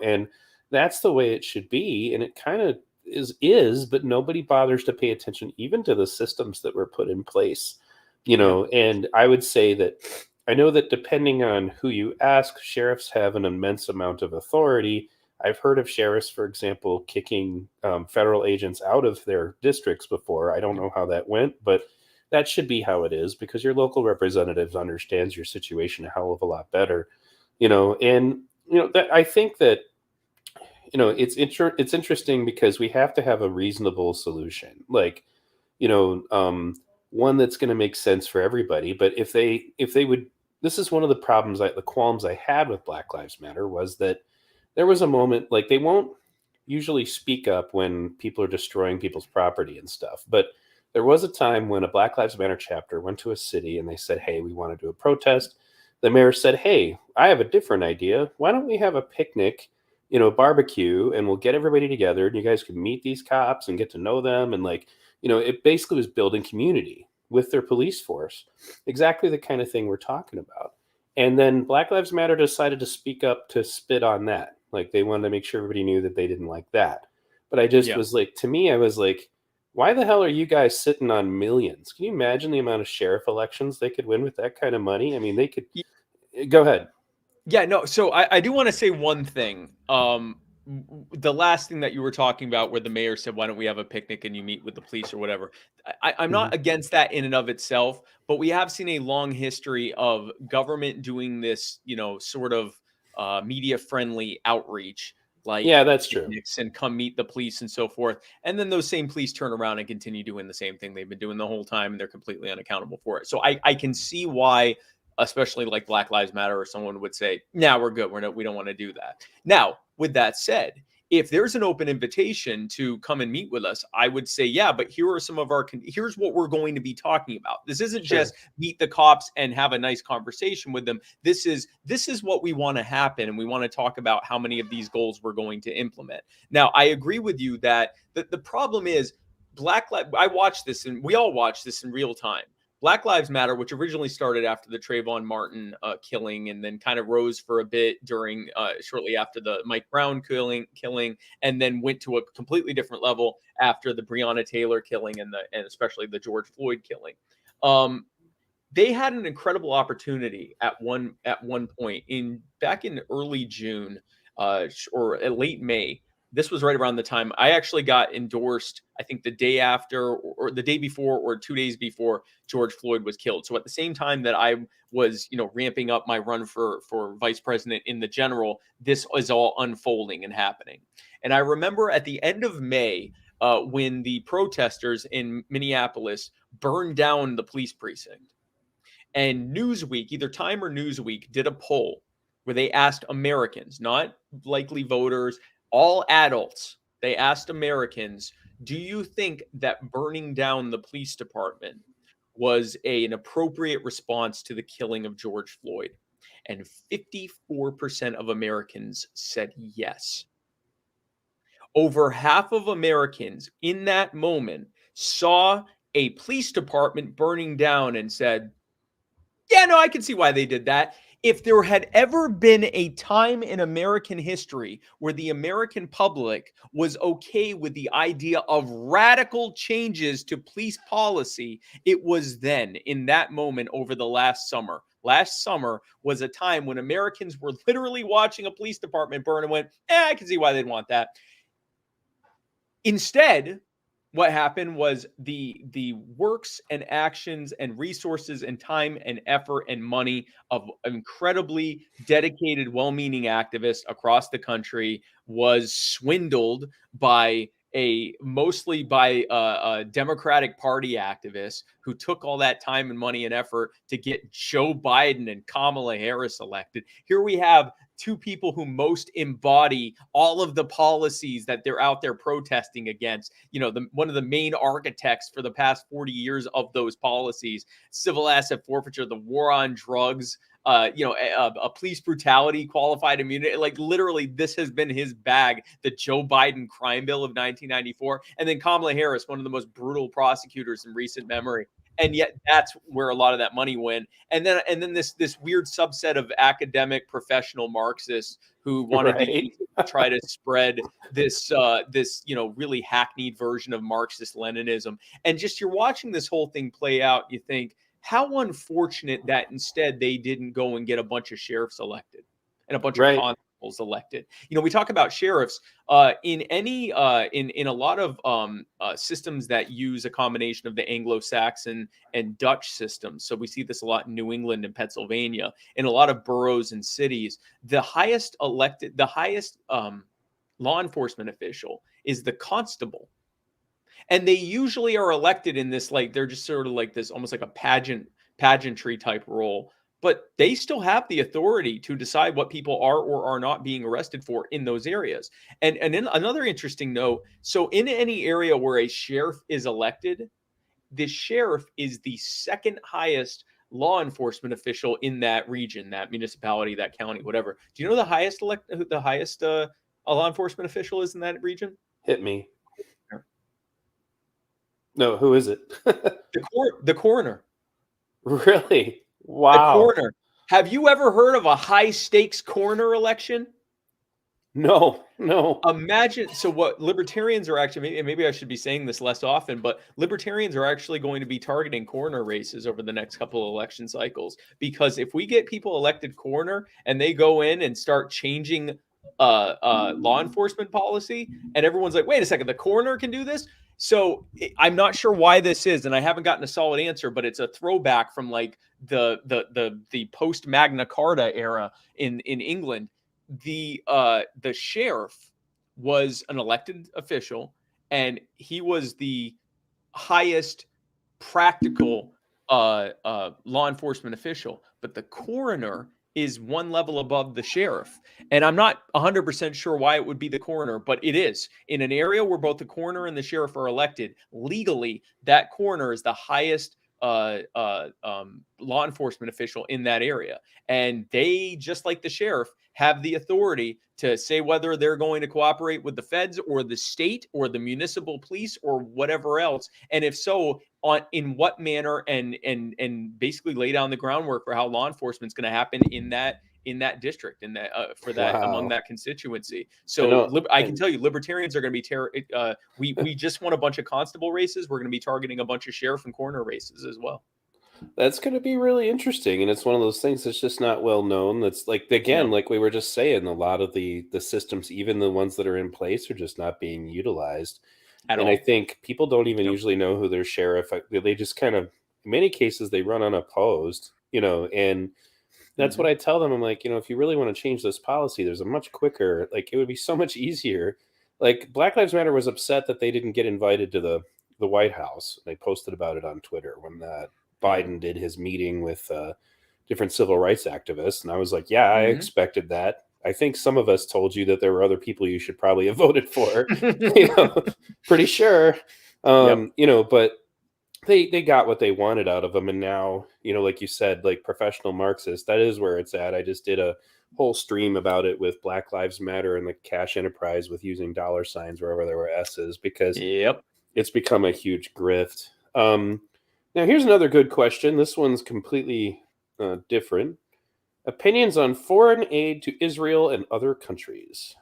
and that's the way it should be. And it kind of is, but nobody bothers to pay attention even to the systems that were put in place, and I would say that I know that depending on who you ask, sheriffs have an immense amount of authority. I've heard of sheriffs, for example, kicking federal agents out of their districts before. I don't know how that went, but that should be how it is, because your local representative understands your situation a hell of a lot better, that I think that, it's interesting because we have to have a reasonable solution, like, one that's going to make sense for everybody. But if they would, this is one of the problems, the qualms I had with Black Lives Matter was that there was a moment, like, they won't usually speak up when people are destroying people's property and stuff. But there was a time when a Black Lives Matter chapter went to a city and they said, hey, we want to do a protest. The mayor said, hey, I have a different idea. Why don't we have a picnic, barbecue, and we'll get everybody together and you guys can meet these cops and get to know them. And, like, it basically was building community with their police force. Exactly the kind of thing we're talking about. And then Black Lives Matter decided to speak up to spit on that. Like, they wanted to make sure everybody knew that they didn't like that. But I just was like, to me, I was like, why the hell are you guys sitting on millions? Can you imagine the amount of sheriff elections they could win with that kind of money? I mean, they could. Go ahead. Yeah, no. So I do want to say one thing. The last thing that you were talking about, where the mayor said, "Why don't we have a picnic and you meet with the police or whatever?" I'm not against that in and of itself, but we have seen a long history of government doing this, sort of media-friendly outreach, like, Yeah, that's true. picnics and come meet the police and so forth. And then those same police turn around and continue doing the same thing they've been doing the whole time, and they're completely unaccountable for it. So I can see why, especially like Black Lives Matter or someone would say, "Nah, we're good. We don't want to do that." Now, with that said, if there's an open invitation to come and meet with us, I would say, yeah, but here are some of here's what we're going to be talking about. This isn't just meet the cops and have a nice conversation with them. This is what we want to happen. And we want to talk about how many of these goals we're going to implement. Now, I agree with you that the problem is I watched this, and we all watched this in real time. Black Lives Matter, which originally started after the Trayvon Martin killing, and then kind of rose for a bit during shortly after the Mike Brown killing, and then went to a completely different level after the Breonna Taylor killing and especially the George Floyd killing. They had an incredible opportunity at one point back in early June or late May. This was right around the time I actually got endorsed, I think the day after or the day before or 2 days before George Floyd was killed. So at the same time that I was, ramping up my run for vice president in the general, this is all unfolding and happening. And I remember at the end of May, when the protesters in Minneapolis burned down the police precinct, and Newsweek, either Time or Newsweek, did a poll where they asked Americans, not likely voters, all adults, they asked Americans, do you think that burning down the police department was an appropriate response to the killing of George Floyd? And 54% of Americans said yes. Over half of Americans in that moment saw a police department burning down and said, yeah, no, I can see why they did that. If there had ever been a time in American history where the American public was okay with the idea of radical changes to police policy, it was then, in that moment over the last summer. Last summer was a time when Americans were literally watching a police department burn and went, I can see why they'd want that. Instead, what happened was the works and actions and resources and time and effort and money of incredibly dedicated, well-meaning activists across the country was swindled by mostly by a Democratic Party activists who took all that time and money and effort to get Joe Biden and Kamala Harris elected. Here we have two people who most embody all of the policies that they're out there protesting against. One of the main architects for the past 40 years of those policies, civil asset forfeiture, the war on drugs, a police brutality, qualified immunity. Like, literally, this has been his bag, the Joe Biden crime bill of 1994. And then Kamala Harris, one of the most brutal prosecutors in recent memory. And yet that's where a lot of that money went. And then this weird subset of academic professional Marxists who wanted to try to spread this really hackneyed version of Marxist Leninism. And just, you're watching this whole thing play out, you think, how unfortunate that instead they didn't go and get a bunch of sheriffs elected and a bunch of constables elected. We talk about sheriffs in a lot of systems that use a combination of the Anglo-Saxon and Dutch systems. So we see this a lot in New England and Pennsylvania, in a lot of boroughs and cities. The highest law enforcement official is the constable. And they usually are elected in this, like, they're just sort of like this, almost like a pageantry type role but they still have the authority to decide what people are or are not being arrested for in those areas. And then another interesting note, so in any area where a sheriff is elected, the sheriff is the second highest law enforcement official in that region, that municipality, that county, whatever. Do you know the highest law enforcement official is in that region? Hit me. No, who is it? The coroner. Really? The Wow. coroner. Have you ever heard of a high stakes coroner election? No. Imagine, so what libertarians are actually, maybe I should be saying this less often, but libertarians are actually going to be targeting coroner races over the next couple of election cycles. Because if we get people elected coroner and they go in and start changing law enforcement policy, and everyone's like, wait a second, the coroner can do this? So I'm not sure why this is, and I haven't gotten a solid answer, but it's a throwback from like the post Magna Carta era in England. The sheriff was an elected official, and he was the highest practical law enforcement official, but the coroner is one level above the sheriff. And I'm not 100% sure why it would be the coroner, but it is. In an area where both the coroner and the sheriff are elected, legally, that coroner is the highest law enforcement official in that area. And they, just like the sheriff, have the authority to say whether they're going to cooperate with the feds or the state or the municipal police or whatever else. And if so, in what manner, and basically lay down the groundwork for how law enforcement is going to happen in that district, in that for that among that constituency. So I can tell you, libertarians are going to be we just won a bunch of constable races. We're going to be targeting a bunch of sheriff and coroner races as well. That's going to be really interesting, and it's one of those things that's just not well known. That's like, again, like we were just saying, a lot of the systems, even the ones that are in place, are just not being utilized. At all. I think people don't even usually know who their sheriff. They just kind of, in many cases, they run unopposed, and that's what I tell them. I'm like, if you really want to change this policy, there's a much quicker, like, it would be so much easier. Like, Black Lives Matter was upset that they didn't get invited to the White House. They posted about it on Twitter when Biden did his meeting with different civil rights activists. And I was like, yeah, I expected that. I think some of us told you that there were other people you should probably have voted for, pretty sure, but they got what they wanted out of them. And now, like you said, like professional Marxists, that is where it's at. I just did a whole stream about it with Black Lives Matter and the cash enterprise with using dollar signs wherever there were S's, because it's become a huge grift. Now, here's another good question. This one's completely different. Opinions on foreign aid to Israel and other countries.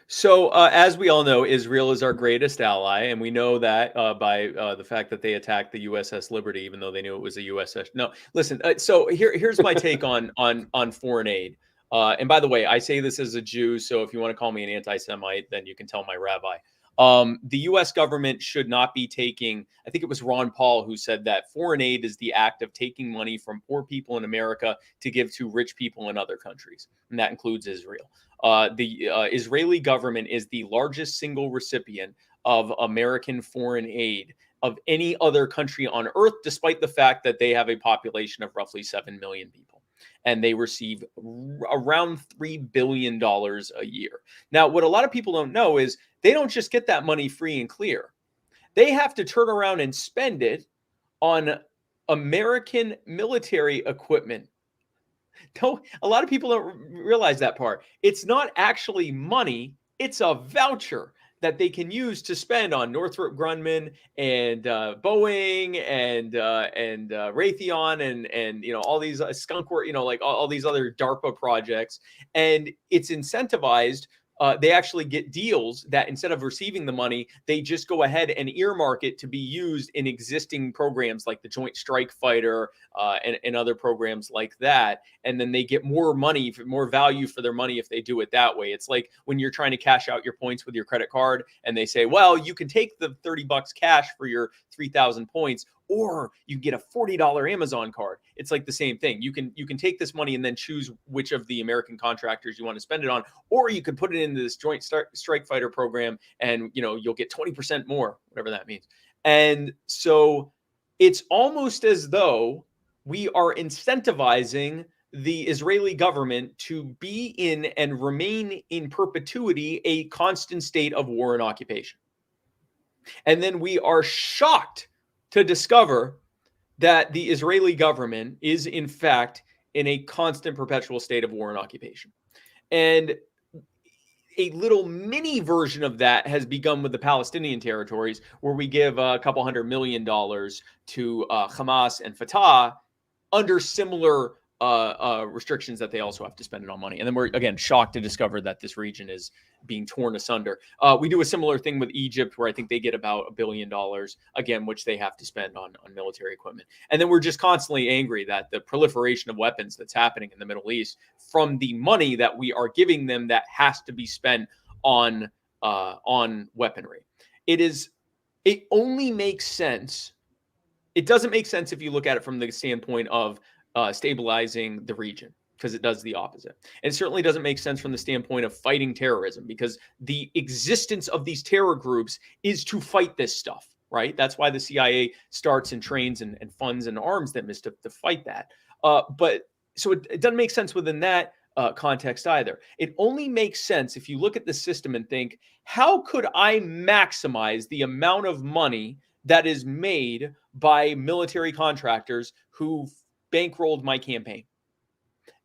So, as we all know, Israel is our greatest ally, and we know that by the fact that they attacked the USS Liberty, even though they knew it was a USS. No, listen. So here's my take on foreign aid. And by the way, I say this as a Jew, so if you want to call me an anti-Semite, then you can tell my rabbi. The U.S. government should not be taking, I think it was Ron Paul who said that foreign aid is the act of taking money from poor people in America to give to rich people in other countries. And that includes Israel. The Israeli government is the largest single recipient of American foreign aid of any other country on earth, despite the fact that they have a population of roughly 7 million people. And they receive around $3 billion a year. Now, what a lot of people don't know is they don't just get that money free and clear. They have to turn around and spend it on American military equipment. A lot of people don't realize that part. It's not actually money. It's a voucher that they can use to spend on Northrop Grumman and Boeing and Raytheon and all these skunk work, like all these other DARPA projects. And it's incentivized. They actually get deals that instead of receiving the money, they just go ahead and earmark it to be used in existing programs like the Joint Strike Fighter and other programs like that. And then they get more money, more value for their money if they do it that way. It's like when you're trying to cash out your points with your credit card and they say, well, you can take the $30 cash for your 3,000 points, or you can get a $40 Amazon card. It's like the same thing. You can take this money and then choose which of the American contractors you want to spend it on, or you can put it into this Joint Strike Fighter program and you'll get 20% more, whatever that means. And so it's almost as though we are incentivizing the Israeli government to be in and remain in perpetuity a constant state of war and occupation. And then we are shocked to discover that the Israeli government is, in fact, in a constant perpetual state of war and occupation. And a little mini version of that has begun with the Palestinian territories, where we give a couple $100 million to Hamas and Fatah under similar restrictions that they also have to spend it on money. And then we're, again, shocked to discover that this region is being torn asunder. We do a similar thing with Egypt, where I think they get about $1 billion, again, which they have to spend on military equipment. And then we're just constantly angry that the proliferation of weapons that's happening in the Middle East from the money that we are giving them that has to be spent on weaponry. It only makes sense. It doesn't make sense if you look at it from the standpoint of stabilizing the region, because it does the opposite. And it certainly doesn't make sense from the standpoint of fighting terrorism, because the existence of these terror groups is to fight this stuff, right? That's why the CIA starts and trains and funds and arms them, is to fight that. But so it doesn't make sense within that context either. It only makes sense if you look at the system and think, how could I maximize the amount of money that is made by military contractors who bankrolled my campaign?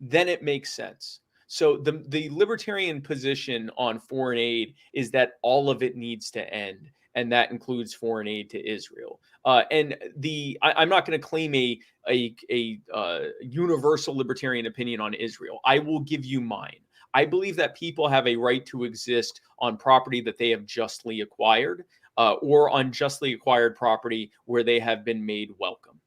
Then it makes sense. So the libertarian position on foreign aid is that all of it needs to end, and that includes foreign aid to Israel. And I'm not going to claim a universal libertarian opinion on Israel. I will give you mine. I believe that people have a right to exist on property that they have justly acquired, or on justly acquired property where they have been made welcome.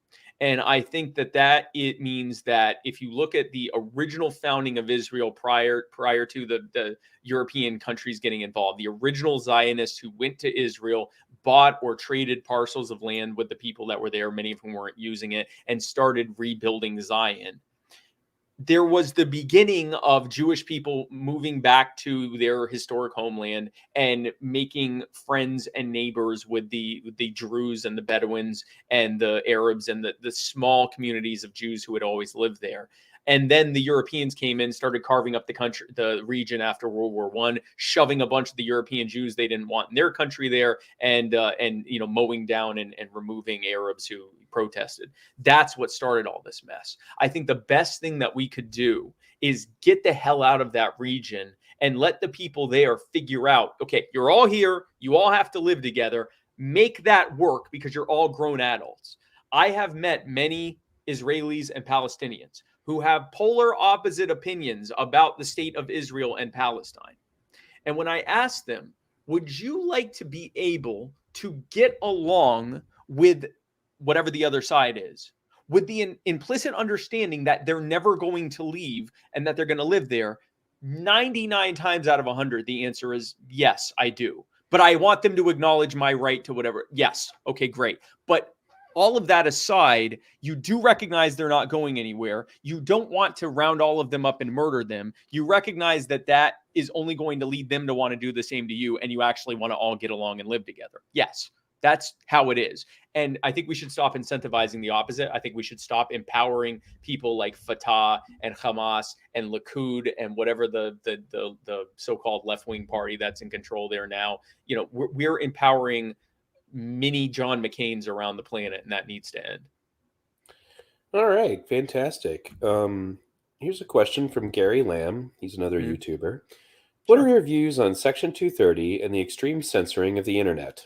And I think that it means that if you look at the original founding of Israel prior to the European countries getting involved, the original Zionists who went to Israel, bought or traded parcels of land with the people that were there, many of whom weren't using it, and started rebuilding Zion. There was the beginning of Jewish people moving back to their historic homeland and making friends and neighbors with the Druze and the Bedouins and the Arabs and the small communities of Jews who had always lived there. And then the Europeans came in, started carving up the region after World War I, shoving a bunch of the European Jews they didn't want in their country there, and mowing down and removing Arabs who protested. That's what started all this mess. I think the best thing that we could do is get the hell out of that region and let the people there figure out, okay, you're all here, you all have to live together, make that work, because you're all grown adults. I have met many Israelis and Palestinians who have polar opposite opinions about the state of Israel and Palestine. And when I ask them, would you like to be able to get along with whatever the other side is, with the implicit understanding that they're never going to leave and that they're going to live there, 99 times out of 100, the answer is yes, I do. But I want them to acknowledge my right to whatever. Yes. Okay, great. But all of that aside, you do recognize they're not going anywhere. You don't want to round all of them up and murder them. You recognize that is only going to lead them to want to do the same to you, and you actually want to all get along and live together. Yes, that's how it is. And I think we should stop incentivizing the opposite. I think we should stop empowering people like Fatah and Hamas and Likud and whatever the so-called left-wing party that's in control there now. We're empowering mini John McCain's around the planet, and that needs to end. All right, fantastic. Here's a question from Gary Lamb. He's another YouTuber. What are your views on Section 230 and the extreme censoring of the internet?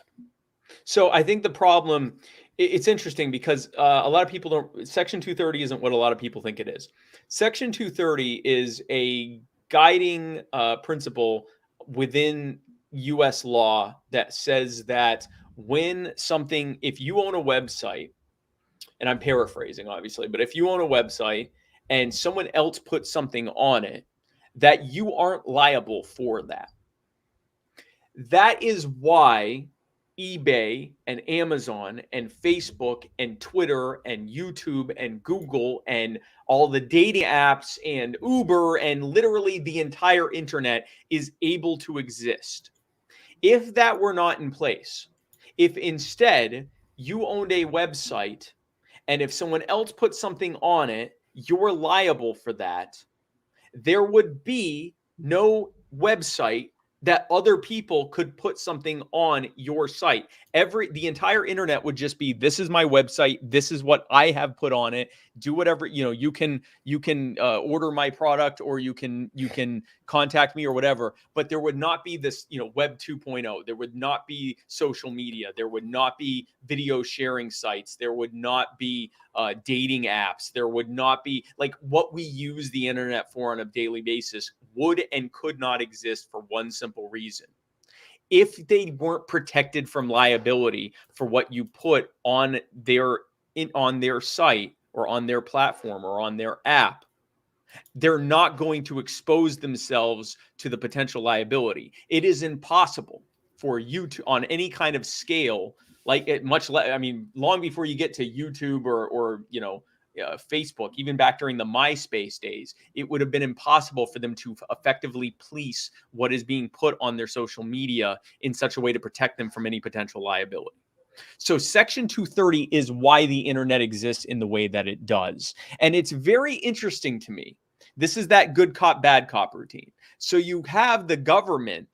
So I think the problem, it's interesting because a lot of people don't, Section 230 isn't what a lot of people think it is. Section 230 is a guiding principle within U.S. law that says that if you own a website, and I'm paraphrasing obviously, but if you own a website and someone else puts something on it, that you aren't liable for that. That is why eBay and Amazon and Facebook and Twitter and YouTube and Google and all the dating apps and Uber and literally the entire internet is able to exist. If that were not in place, if instead you owned a website and if someone else puts something on it, you're liable for that. There would be no website that other people could put something on your site. The entire internet would just be, this is my website, this is what I have put on it. Do whatever, you can order my product, or you can contact me or whatever, but there would not be this, web 2.0. There would not be social media. There would not be video sharing sites. There would not be dating apps. There would not be, like, what we use the internet for on a daily basis would and could not exist for one simple reason. If they weren't protected from liability for what you put on their site or on their platform or on their app, they're not going to expose themselves to the potential liability. It is impossible for you to, on any kind of scale, like it long before you get to YouTube or Facebook, even back during the MySpace days, it would have been impossible for them to effectively police what is being put on their social media in such a way to protect them from any potential liability. So Section 230 is why the internet exists in the way that it does. And it's very interesting to me. This is that good cop, bad cop routine. So you have the government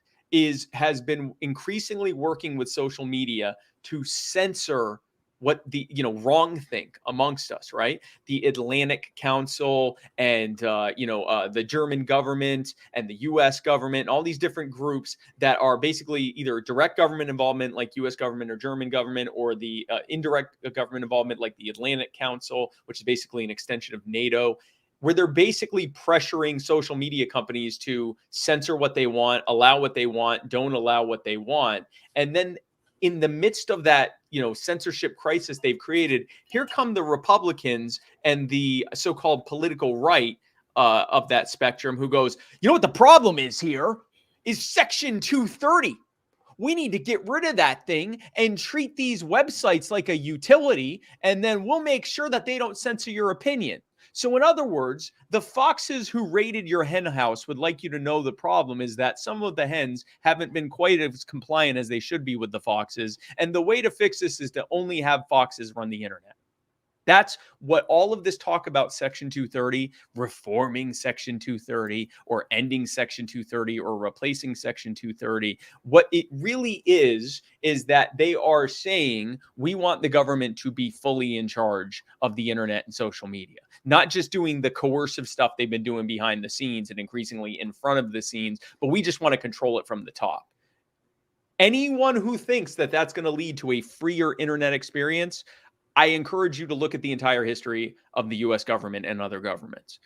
has been increasingly working with social media to censor what the wrong think amongst us, right? The Atlantic Council and the German government and the U.S. government, all these different groups that are basically either direct government involvement like U.S. government or German government, or the indirect government involvement like the Atlantic Council, which is basically an extension of NATO, where they're basically pressuring social media companies to censor what they want, allow what they want, don't allow what they want. And then in the midst of that, censorship crisis they've created, here come the Republicans and the so-called political right of that spectrum, who goes, what the problem is here is Section 230. We need to get rid of that thing and treat these websites like a utility, and then we'll make sure that they don't censor your opinion. So in other words, the foxes who raided your hen house would like you to know the problem is that some of the hens haven't been quite as compliant as they should be with the foxes. And the way to fix this is to only have foxes run the internet. That's what all of this talk about Section 230, reforming Section 230, or ending Section 230, or replacing Section 230, what it really is that they are saying we want the government to be fully in charge of the internet and social media, not just doing the coercive stuff they've been doing behind the scenes and increasingly in front of the scenes, but we just want to control it from the top. Anyone who thinks that that's going to lead to a freer internet experience, I encourage you to look at the entire history of the U.S. government and other governments.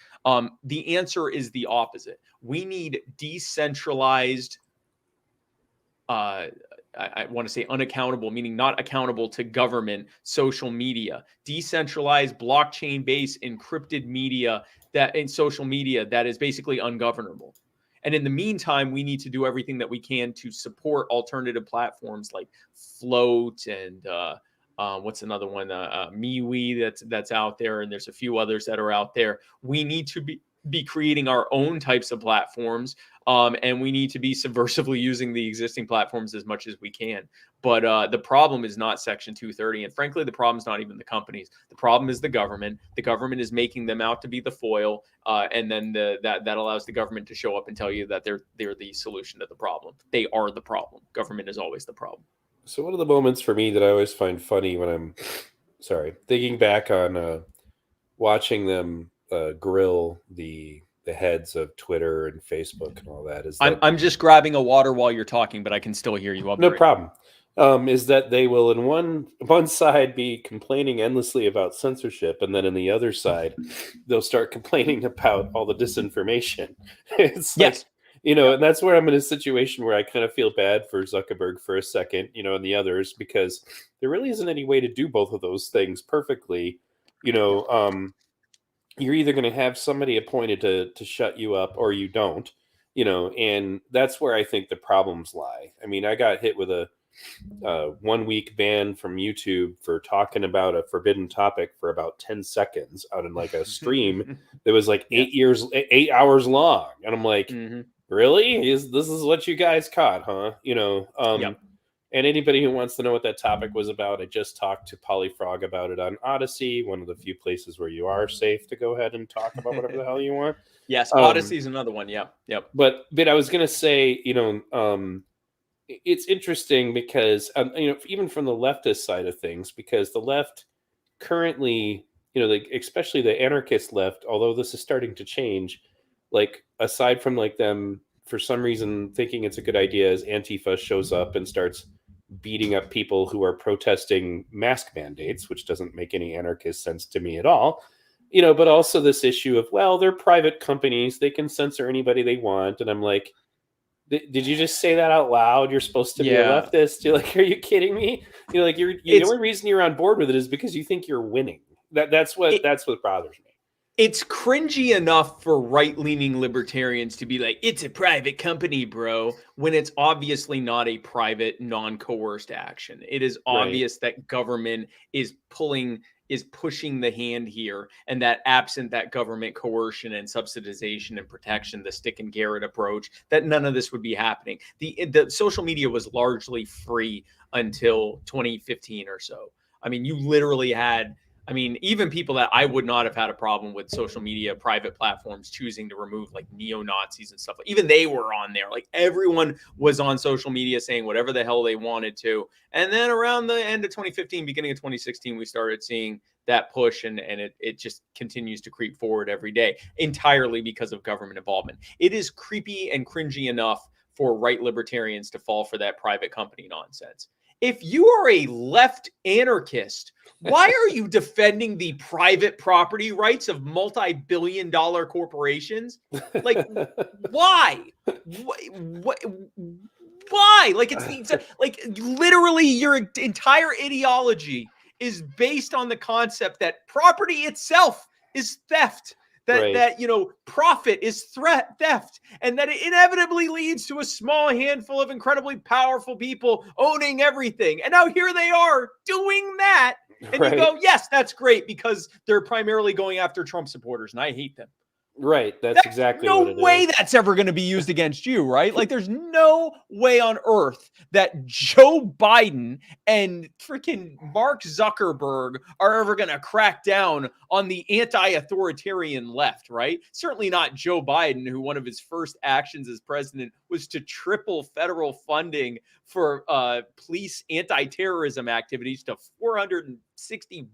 The answer is the opposite. We need decentralized, I want to say unaccountable, meaning not accountable to government, social media, decentralized, blockchain-based, encrypted media in social media that is basically ungovernable. And in the meantime, we need to do everything that we can to support alternative platforms like Float and what's another one? MeWe that's out there, and there's a few others that are out there. We need to be creating our own types of platforms, and we need to be subversively using the existing platforms as much as we can. But the problem is not Section 230, and frankly, the problem is not even the companies. The problem is the government. The government is making them out to be the foil, and then that allows the government to show up and tell you that they're the solution to the problem. They are the problem. Government is always the problem. So one of the moments for me that I always find funny when I'm, thinking back on watching them grill the heads of Twitter and Facebook and all that is that I'm just grabbing a water while you're talking, but I can still hear you. no problem. Is that they will in one side be complaining endlessly about censorship, and then in the other side they'll start complaining about all the disinformation. It's yes. And that's where I'm in a situation where I kind of feel bad for Zuckerberg for a second, and the others, because there really isn't any way to do both of those things perfectly. You're either going to have somebody appointed to shut you up or you don't, and that's where I think the problems lie. I mean, I got hit with a 1-week ban from YouTube for talking about a forbidden topic for about 10 seconds out in like a stream that was like 8 hours long. And I'm like, really? This is what you guys caught, huh? And anybody who wants to know what that topic was about, I just talked to Polyfrog about it on Odyssey, one of the few places where you are safe to go ahead and talk about whatever the hell you want. Yes, Odyssey is another one. Yeah, yep. But I was going to say, it's interesting because even from the leftist side of things, because the left currently, like especially the anarchist left, although this is starting to change, like aside from like them for some reason thinking it's a good idea as Antifa shows up and starts beating up people who are protesting mask mandates, which doesn't make any anarchist sense to me at all. But also this issue of, well, they're private companies, they can censor anybody they want. And I'm like, did you just say that out loud? You're supposed to be a leftist. You're like, are you kidding me? Like the only reason you're on board with it is because you think you're winning. That's what bothers me. It's cringy enough for right-leaning libertarians to be like, it's a private company, bro, when it's obviously not a private, non-coerced action. It is obvious that government is pushing the hand here, and that absent that government coercion and subsidization and protection, the stick and carrot approach, that none of this would be happening. The social media was largely free until 2015 or so. I mean, you literally had, even people that I would not have had a problem with social media, private platforms choosing to remove like neo-Nazis and stuff. Even they were on there. Like everyone was on social media saying whatever the hell they wanted to. And then around the end of 2015, beginning of 2016, we started seeing that push, and it just continues to creep forward every day, entirely because of government involvement. It is creepy and cringy enough for right libertarians to fall for that private company nonsense. If you are a left anarchist, why are you defending the private property rights of multi-billion-dollar corporations? Like, why? Why? Like, it's like literally your entire ideology is based on the concept that property itself is theft. That profit is theft, and that it inevitably leads to a small handful of incredibly powerful people owning everything. And now here they are doing that, and you go, yes, that's great, because they're primarily going after Trump supporters, and I hate them. Right. That's exactly what it is. No way that's ever going to be used against you, right? Like, there's no way on earth that Joe Biden and freaking Mark Zuckerberg are ever going to crack down on the anti-authoritarian left, right? Certainly not Joe Biden, who one of his first actions as president was to triple federal funding for police anti-terrorism activities to $460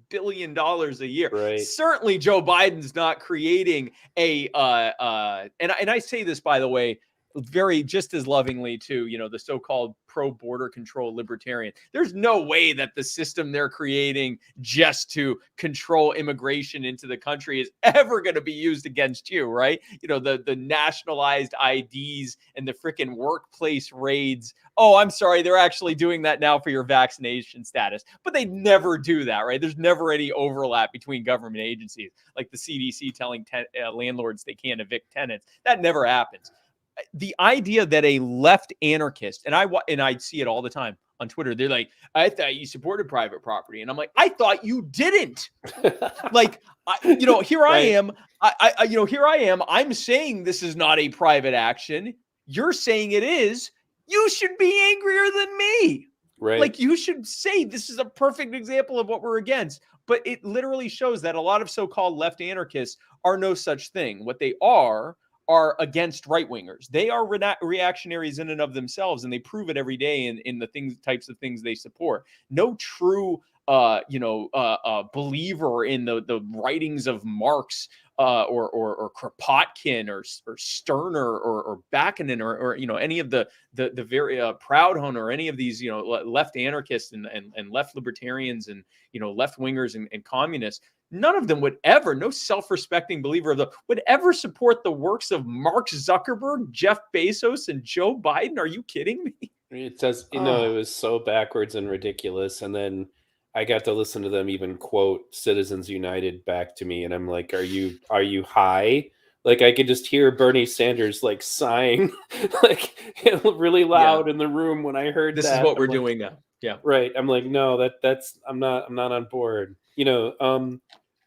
billion a year. Right. Certainly Joe Biden's not creating and I say this, by the way, very just as lovingly to, the so-called pro-border control libertarian. There's no way that the system they're creating just to control immigration into the country is ever going to be used against you, right? The nationalized IDs and the freaking workplace raids. Oh, I'm sorry, they're actually doing that now for your vaccination status, but they never do that, right? There's never any overlap between government agencies, like the CDC telling landlords they can't evict tenants. That never happens. The idea that a left anarchist, and I see it all the time on Twitter, they're like, I thought you supported private property. And I'm like, I thought you didn't. Like, here I am. Here I am. I'm saying this is not a private action. You're saying it is. You should be angrier than me. Right. Like, you should say this is a perfect example of what we're against. But it literally shows that a lot of so-called left anarchists are no such thing. What they are against right-wingers. They are reactionaries in and of themselves, and they prove it every day in the types of things they support. No true believer in the writings of Marx or Kropotkin or Stirner or Bakunin or any of the very Proudhon or any of these left anarchists and left libertarians and left wingers and communists. None of them would ever, no self-respecting believer would ever support the works of Mark Zuckerberg, Jeff Bezos, and Joe Biden. Are you kidding me? It says, it was so backwards and ridiculous. And then I got to listen to them even quote Citizens United back to me. And I'm like, are you high? Like, I could just hear Bernie Sanders like sighing like really loud in the room when I heard this that. is what we're doing now. Yeah. Right. I'm like, no, that's I'm not on board.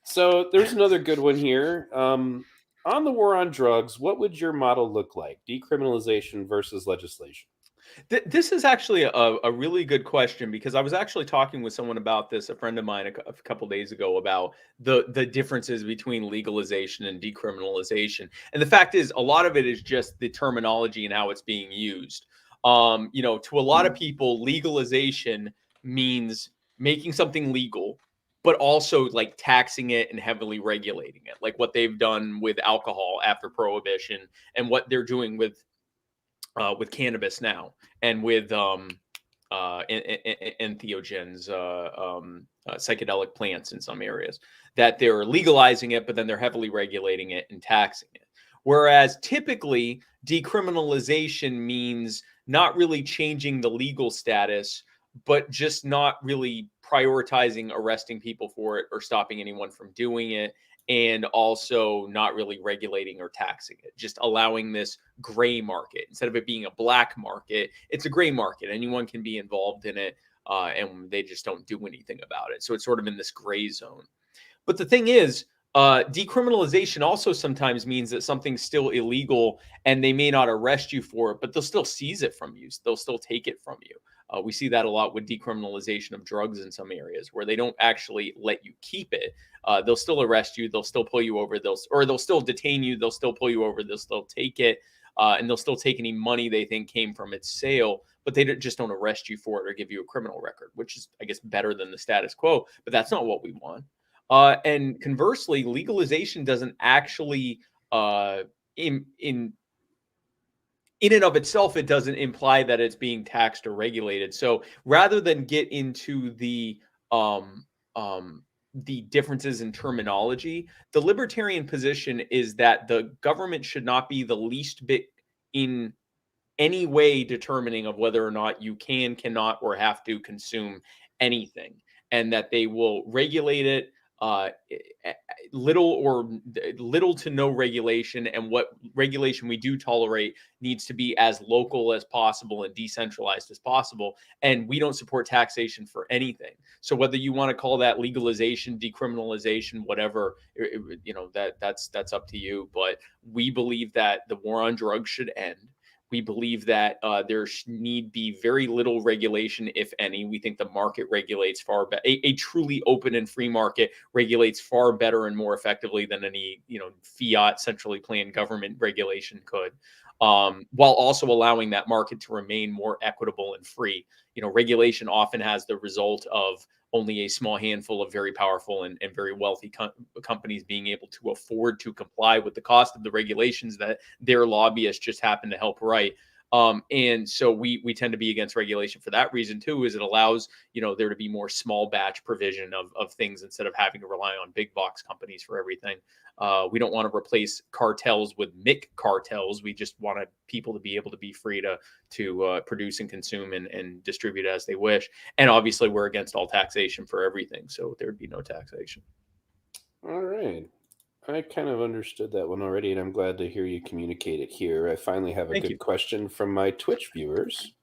So there's another good one here. On the war on drugs, what would your model look like? Decriminalization versus legislation? This is actually a really good question, because I was actually talking with someone about this, a friend of mine, a couple days ago, about the differences between legalization and decriminalization. And the fact is, a lot of it is just the terminology and how it's being used. To a lot of people, legalization means making something legal, but also like taxing it and heavily regulating it, like what they've done with alcohol after prohibition, and what they're doing with cannabis now, and with entheogens, psychedelic plants in some areas, that they're legalizing it, but then they're heavily regulating it and taxing it. Whereas typically decriminalization means not really changing the legal status, but just not really prioritizing arresting people for it or stopping anyone from doing it, and also not really regulating or taxing it, just allowing this gray market. Instead of it being a black market, it's a gray market. Anyone can be involved in it, and they just don't do anything about it. So it's sort of in this gray zone. But the thing is, decriminalization also sometimes means that something's still illegal, and they may not arrest you for it, but they'll still seize it from you. They'll still take it from you. We see that a lot with decriminalization of drugs in some areas, where they don't actually let you keep it. They'll still arrest you. They'll still pull you over. They'll still detain you. They'll still pull you over. They'll still take it, and they'll still take any money they think came from its sale. But they just don't arrest you for it or give you a criminal record, which is, I guess, better than the status quo. But that's not what we want. And conversely, legalization doesn't actually, in and of itself, it doesn't imply that it's being taxed or regulated. So rather than get into the differences in terminology, the libertarian position is that the government should not be the least bit in any way determining of whether or not you can, cannot, or have to consume anything, and that they will regulate it, little to no regulation, and what regulation we do tolerate needs to be as local as possible and decentralized as possible. And we don't support taxation for anything. So whether you want to call that legalization, decriminalization, whatever, that's up to you. But we believe that the war on drugs should end. We believe that there need be very little regulation, if any. We think the market regulates far better. A truly open and free market regulates far better and more effectively than any fiat centrally planned government regulation could, while also allowing that market to remain more equitable and free. Regulation often has the result of only a small handful of very powerful and very wealthy companies being able to afford to comply with the cost of the regulations that their lobbyists just happen to help write. And so we tend to be against regulation for that reason too, is it allows there to be more small batch provision of things, instead of having to rely on big box companies for everything. We don't want to replace cartels with MIC cartels. We just want people to be able to be free to produce and consume and distribute as they wish. And obviously, we're against all taxation for everything, so there would be no taxation. All right. I kind of understood that one already, and I'm glad to hear you communicate it here. I finally have a Thank good you. question from my Twitch viewers.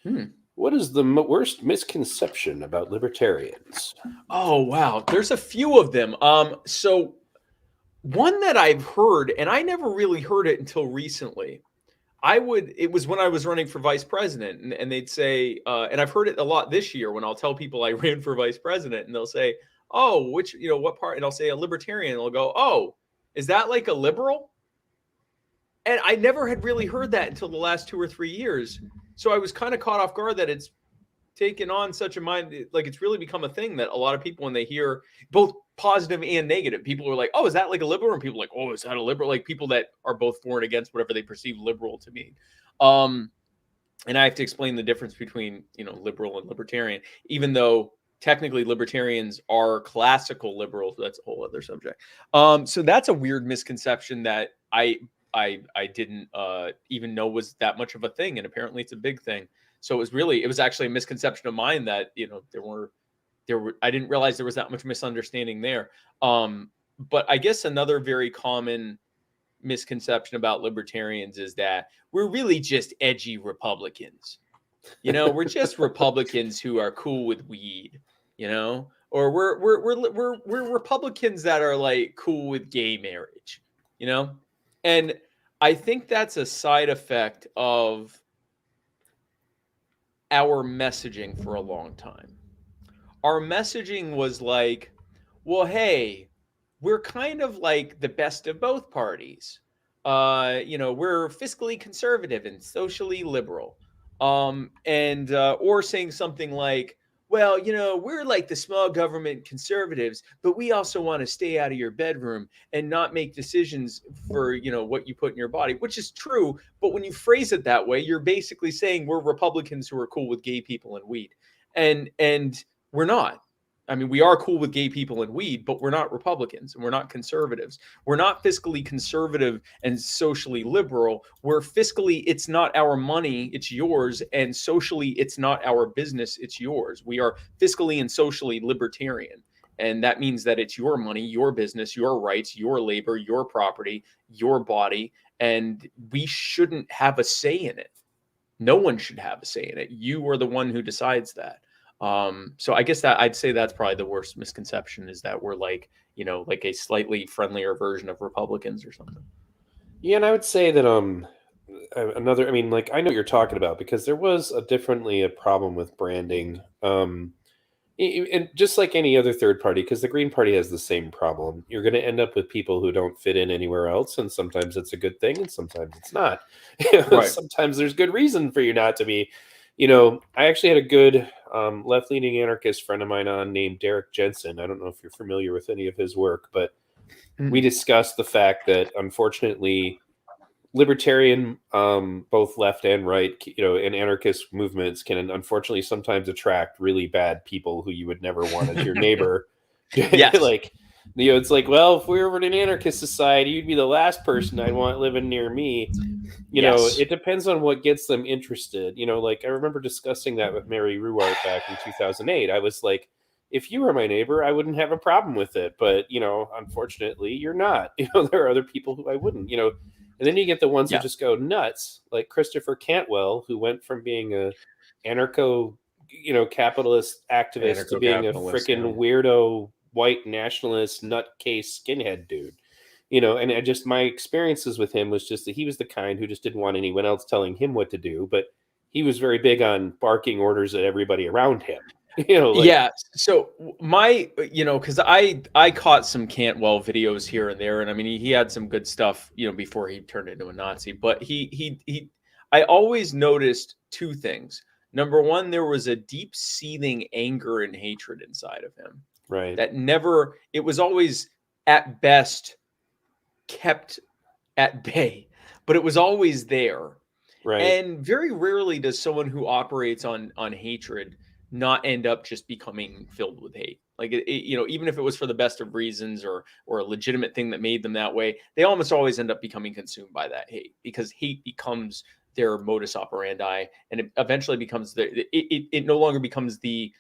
Hmm. What is the worst misconception about libertarians? Oh, wow. There's a few of them. So one that I've heard, and I never really heard it until recently. It was when I was running for vice president, and they'd say, and I've heard it a lot this year when I'll tell people I ran for vice president, and they'll say, "Oh, what part?" And I'll say a libertarian, and they'll go, "Oh, is that like a liberal?" And I never had really heard that until the last 2 or 3 years. So I was kind of caught off guard that it's taken on such a mind, like it's really become a thing that a lot of people, when they hear both positive and negative, people are like, "Oh, is that like a liberal?" And people are like, "Oh, is that a liberal?" Like people that are both for and against whatever they perceive liberal to mean. And I have to explain the difference between liberal and libertarian, even though technically libertarians are classical liberals. That's a whole other subject. So that's a weird misconception that I didn't even know was that much of a thing, and apparently it's a big thing. So it was actually a misconception of mine that I didn't realize there was that much misunderstanding there. But I guess another very common misconception about libertarians is that we're really just edgy Republicans. We're just Republicans who are cool with weed, or we're Republicans that are like cool with gay marriage, and I think that's a side effect of our messaging for a long time. Our messaging was like, well, hey, we're kind of like the best of both parties. We're fiscally conservative and socially liberal. Or saying something like, well, we're like the small government conservatives, but we also want to stay out of your bedroom and not make decisions for, what you put in your body, which is true. But when you phrase it that way, you're basically saying we're Republicans who are cool with gay people and weed. And we're not. I mean, we are cool with gay people and weed, but we're not Republicans and we're not conservatives. We're not fiscally conservative and socially liberal. We're fiscally, it's not our money, it's yours. And socially, it's not our business, it's yours. We are fiscally and socially libertarian. And that means that it's your money, your business, your rights, your labor, your property, your body. And we shouldn't have a say in it. No one should have a say in it. You are the one who decides that. So I guess that I'd say that's probably the worst misconception, is that we're like, like a slightly friendlier version of Republicans or something. Yeah, and I would say that another, I mean, like, I know what you're talking about, because there was definitely a problem with branding. And just like any other third party, because the Green Party has the same problem. You're going to end up with people who don't fit in anywhere else, and sometimes it's a good thing, and sometimes it's not. Right. Sometimes there's good reason for you not to be. I actually had a good left-leaning anarchist friend of mine on named Derek Jensen. I don't know if you're familiar with any of his work, but we discussed the fact that, unfortunately, libertarian, both left and right, and anarchist movements can unfortunately sometimes attract really bad people who you would never want as your neighbor. Yes. It's like, well, if we were in an anarchist society, you'd be the last person I'd want living near me. Yes. It depends on what gets them interested. I remember discussing that with Mary Ruwart back in 2008. I was like, if you were my neighbor, I wouldn't have a problem with it. But, unfortunately, you're not. There are other people who I wouldn't, And then you get the ones who just go nuts, like Christopher Cantwell, who went from being a capitalist activist to being a freaking weirdo white nationalist nutcase skinhead dude. And my experiences with him was just that he was the kind who just didn't want anyone else telling him what to do, but he was very big on barking orders at everybody around him. Yeah. So because I caught some Cantwell videos here and there, and I mean he had some good stuff, before he turned into a Nazi. But I always noticed two things. Number one, there was a deep seething anger and hatred inside of him. Right. It was always at best kept at bay, but it was always there. Right. And very rarely does someone who operates on hatred not end up just becoming filled with hate. Like, even if it was for the best of reasons or a legitimate thing that made them that way, they almost always end up becoming consumed by that hate, because hate becomes their modus operandi, and it eventually becomes it no longer becomes the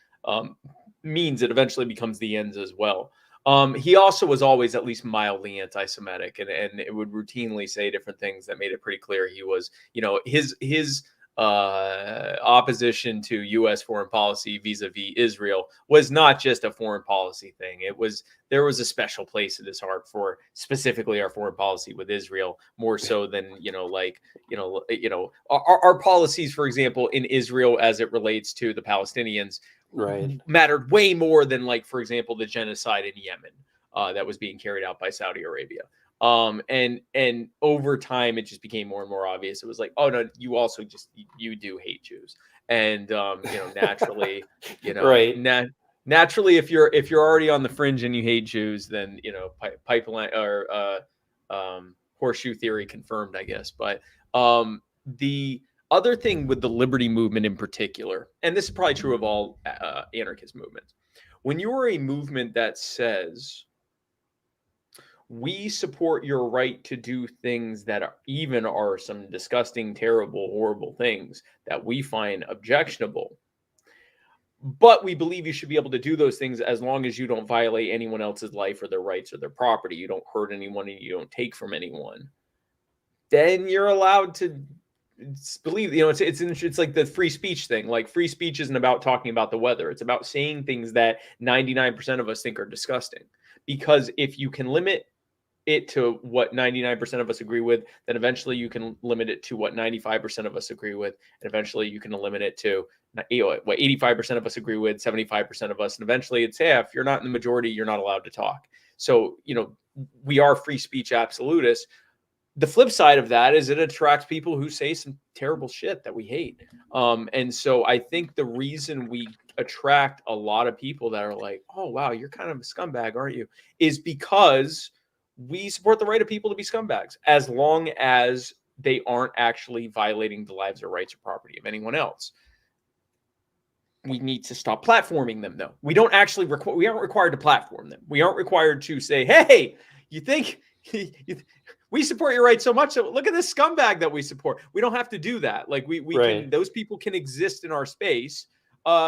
means, it eventually becomes the ends as well. He also was always at least mildly anti-Semitic, and it would routinely say different things that made it pretty clear he was, his opposition to U.S. foreign policy vis-a-vis Israel was not just a foreign policy thing. There was a special place in his heart for specifically our foreign policy with Israel, more so than our policies, for example, in Israel as it relates to the Palestinians, right, mattered way more than, like, for example, the genocide in Yemen that was being carried out by Saudi Arabia. And over time, it just became more and more obvious. It was like, oh no, you also you do hate Jews, and naturally, right. Naturally, if you're already on the fringe and you hate Jews, then pipeline or horseshoe theory confirmed, I guess. But the other thing with the liberty movement in particular, and this is probably true of all anarchist movements, when you are a movement that says, we support your right to do things that are some disgusting, terrible, horrible things that we find objectionable, but we believe you should be able to do those things as long as you don't violate anyone else's life or their rights or their property, you don't hurt anyone, and you don't take from anyone, then you're allowed to believe. It's like the free speech thing. Like, free speech isn't about talking about the weather. It's about saying things that 99% of us think are disgusting. Because if you can limit it to what 99% of us agree with, then eventually you can limit it to what 95% of us agree with, and eventually you can limit it to what 85% of us agree with, 75% of us, and eventually it's, hey, if you're not in the majority, you're not allowed to talk. So, we are free speech absolutists. The flip side of that is it attracts people who say some terrible shit that we hate. And so I think the reason we attract a lot of people that are like, oh, wow, you're kind of a scumbag, aren't you? Is because we support the right of people to be scumbags as long as they aren't actually violating the lives or rights or property of anyone else. We need to stop platforming them, though. We don't actually we aren't required to platform them. We aren't required to say, hey, you think we support your rights so much, so look at this scumbag that we support. We don't have to do that. Like we Right. can, those people can exist in our space.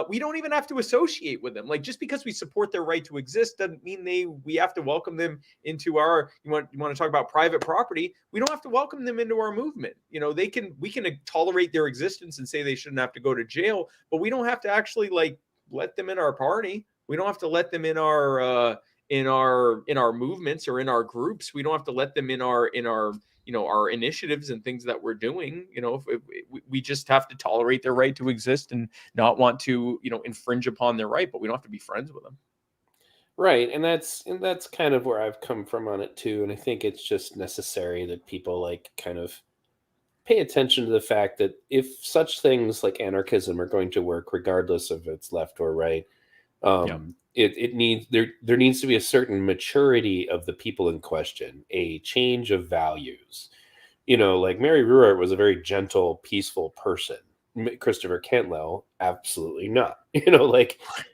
We don't even have to associate with them. Like, just because we support their right to exist doesn't mean we have to welcome them into our, you want to talk about private property. We don't have to welcome them into our movement. We can tolerate their existence and say they shouldn't have to go to jail, but we don't have to actually like let them in our party. We don't have to let them in our movements or in our groups. We don't have to let them in our our initiatives and things that we're doing. We just have to tolerate their right to exist and not want to infringe upon their right, but we don't have to be friends with them. Right, and that's kind of where I've come from on it too, and I think it's just necessary that people like kind of pay attention to the fact that if such things like anarchism are going to work regardless of it's left or right, it needs there needs to be a certain maturity of the people in question, a change of values. Like Mary Ruart was a very gentle, peaceful person. Christopher Cantwell, absolutely not.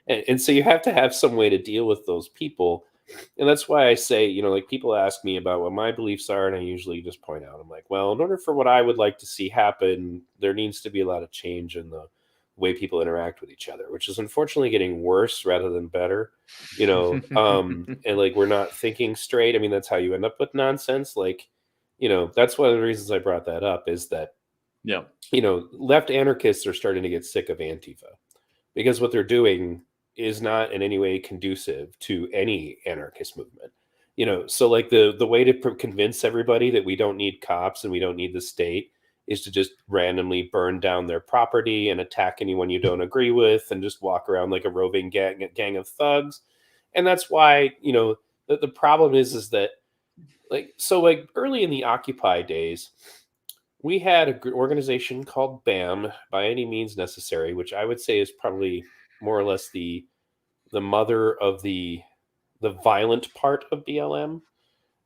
And so you have to have some way to deal with those people. And that's why I say, like people ask me about what my beliefs are, and I usually just point out, I'm like, well, in order for what I would like to see happen, there needs to be a lot of change in the way people interact with each other, which is unfortunately getting worse rather than better. And like we're not thinking straight. I mean, that's how you end up with nonsense. Like, that's one of the reasons I brought that up is that left anarchists are starting to get sick of Antifa because what they're doing is not in any way conducive to any anarchist movement. So like the way to convince everybody that we don't need cops and we don't need the state is to just randomly burn down their property and attack anyone you don't agree with and just walk around like a roving gang of thugs. And that's why, the problem is that like early in the Occupy days, we had an organization called BAM, By Any Means Necessary, which I would say is probably more or less the mother of the violent part of BLM.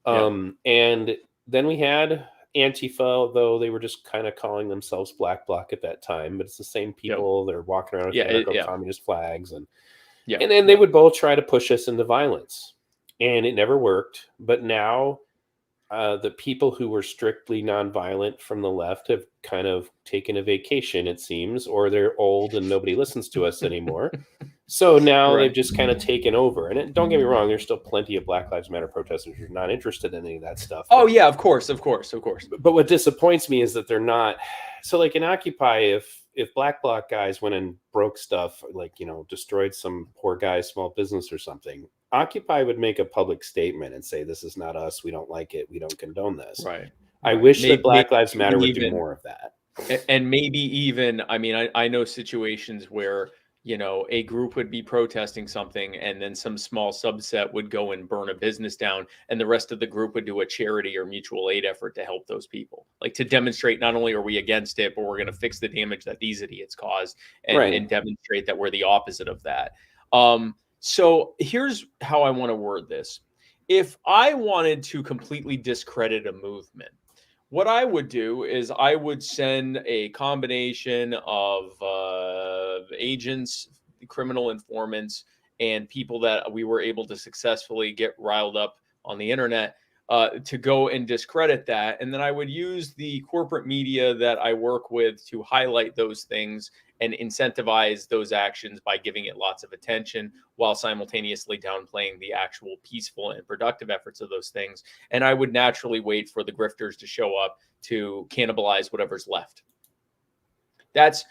And then we had Antifa, though they were just kind of calling themselves Black Bloc at that time, but it's the same people. They're walking around with anarcho-communist flags, and then they would both try to push us into violence, and it never worked. But now the people who were strictly nonviolent from the left have kind of taken a vacation, it seems, or they're old and nobody listens to us anymore. So now they've just kind of taken over. And don't get me wrong, there's still plenty of Black Lives Matter protesters who are not interested in any of that stuff. Oh, yeah, of course. But what disappoints me is that they're not. So like in Occupy, if Black Bloc guys went and broke stuff, like, destroyed some poor guy's small business or something, Occupy would make a public statement and say, this is not us. We don't like it. We don't condone this. Right. I wish that Black Lives Matter would do more of that. And maybe even, I mean, I know situations where, a group would be protesting something and then some small subset would go and burn a business down and the rest of the group would do a charity or mutual aid effort to help those people, like to demonstrate not only are we against it, but we're going to fix the damage that these idiots caused and demonstrate that we're the opposite of that. So here's how I want to word this. If I wanted to completely discredit a movement, what I would do is I would send a combination of agents, criminal informants, and people that we were able to successfully get riled up on the internet to go and discredit that. And then I would use the corporate media that I work with to highlight those things and incentivize those actions by giving it lots of attention while simultaneously downplaying the actual peaceful and productive efforts of those things. And I would naturally wait for the grifters to show up to cannibalize whatever's left. That's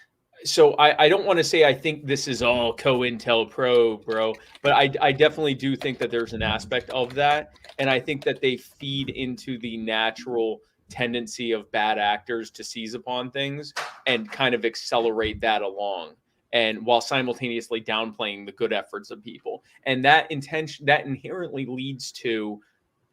So I don't want to say I think this is all COINTELPRO, bro, but I definitely do think that there's an aspect of that, and I think that they feed into the natural tendency of bad actors to seize upon things and kind of accelerate that along, and while simultaneously downplaying the good efforts of people, and that inherently leads to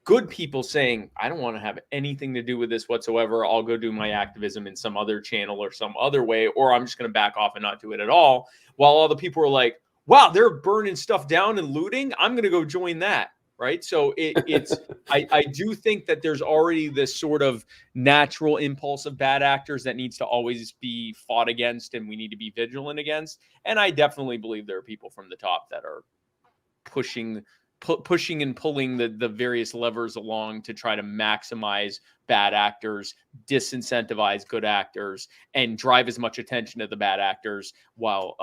good people saying, I don't want to have anything to do with this whatsoever. I'll go do my activism in some other channel or some other way, or I'm just going to back off and not do it at all. While all the people are like, wow, they're burning stuff down and looting. I'm going to go join that. Right. So I do think that there's already this sort of natural impulse of bad actors that needs to always be fought against and we need to be vigilant against. And I definitely believe there are people from the top that are pushing and pulling the various levers along to try to maximize bad actors, disincentivize good actors, and drive as much attention to the bad actors while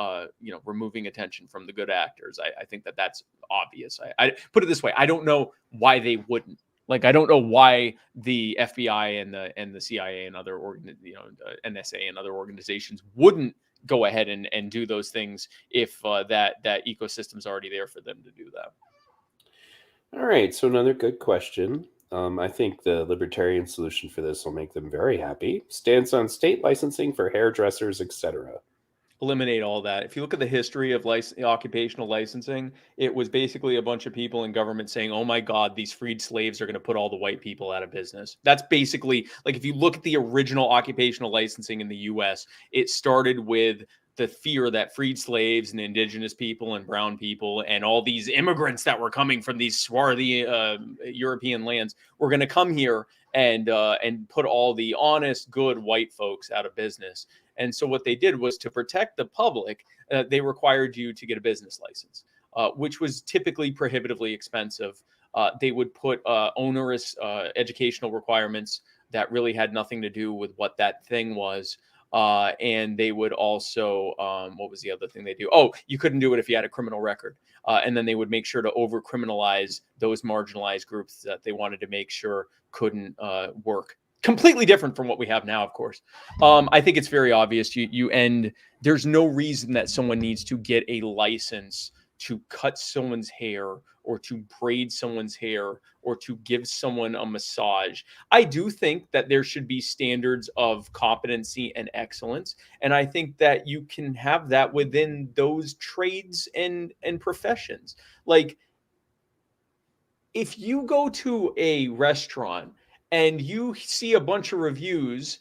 removing attention from the good actors. I think that that's obvious. I put it this way: I don't know why they wouldn't. Like, I don't know why the FBI and the CIA and other NSA and other organizations wouldn't go ahead and do those things if that ecosystem's already there for them to do that. All right, so another good question. I think the libertarian solution for this will make them very happy. Stance on state licensing for hairdressers, etc. Eliminate all that. If you look at the history of occupational licensing, it was basically a bunch of people in government saying, oh my God, these freed slaves are going to put all the white people out of business. That's basically, like, if you look at the original occupational licensing in the US, it started with the fear that freed slaves and indigenous people and brown people and all these immigrants that were coming from these swarthy European lands were going to come here and put all the honest, good white folks out of business. And so what they did was, to protect the public, they required you to get a business license, which was typically prohibitively expensive. They would put onerous educational requirements that really had nothing to do with what that thing was. And they would also, what was the other thing they do? Oh, you couldn't do it if you had a criminal record. And then they would make sure to over criminalize those marginalized groups that they wanted to make sure couldn't work. Completely different from what we have now, of course. I think it's very obvious. There's no reason that someone needs to get a license to cut someone's hair or to braid someone's hair or to give someone a massage. I do think that there should be standards of competency and excellence. And I think that you can have that within those trades and professions. Like, if you go to a restaurant and you see a bunch of reviews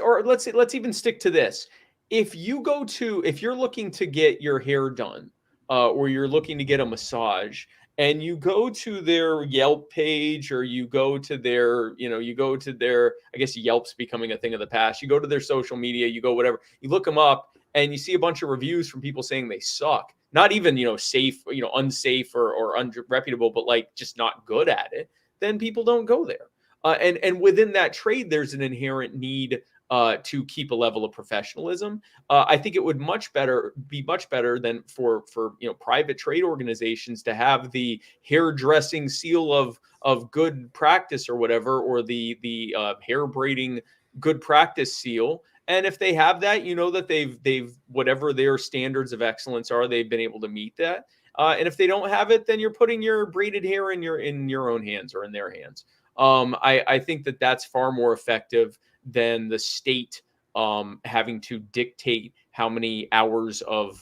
or let's even stick to this. If you're looking to get your hair done, or you're looking to get a massage, and you go to their Yelp page, or you go to their, I guess Yelp's becoming a thing of the past. You go to their social media, you go whatever, you look them up, and you see a bunch of reviews from people saying they suck. Not even, safe, unsafe or unreputable, but like just not good at it. Then people don't go there. And within that trade, there's an inherent need to keep a level of professionalism. I think it would be much better than for private trade organizations to have the hairdressing seal of good practice or whatever, or the hair braiding good practice seal. And if they have that, that they've whatever their standards of excellence are, they've been able to meet that. And if they don't have it, then you're putting your braided hair in your own hands or in their hands. I think that that's far more effective than the state having to dictate how many hours of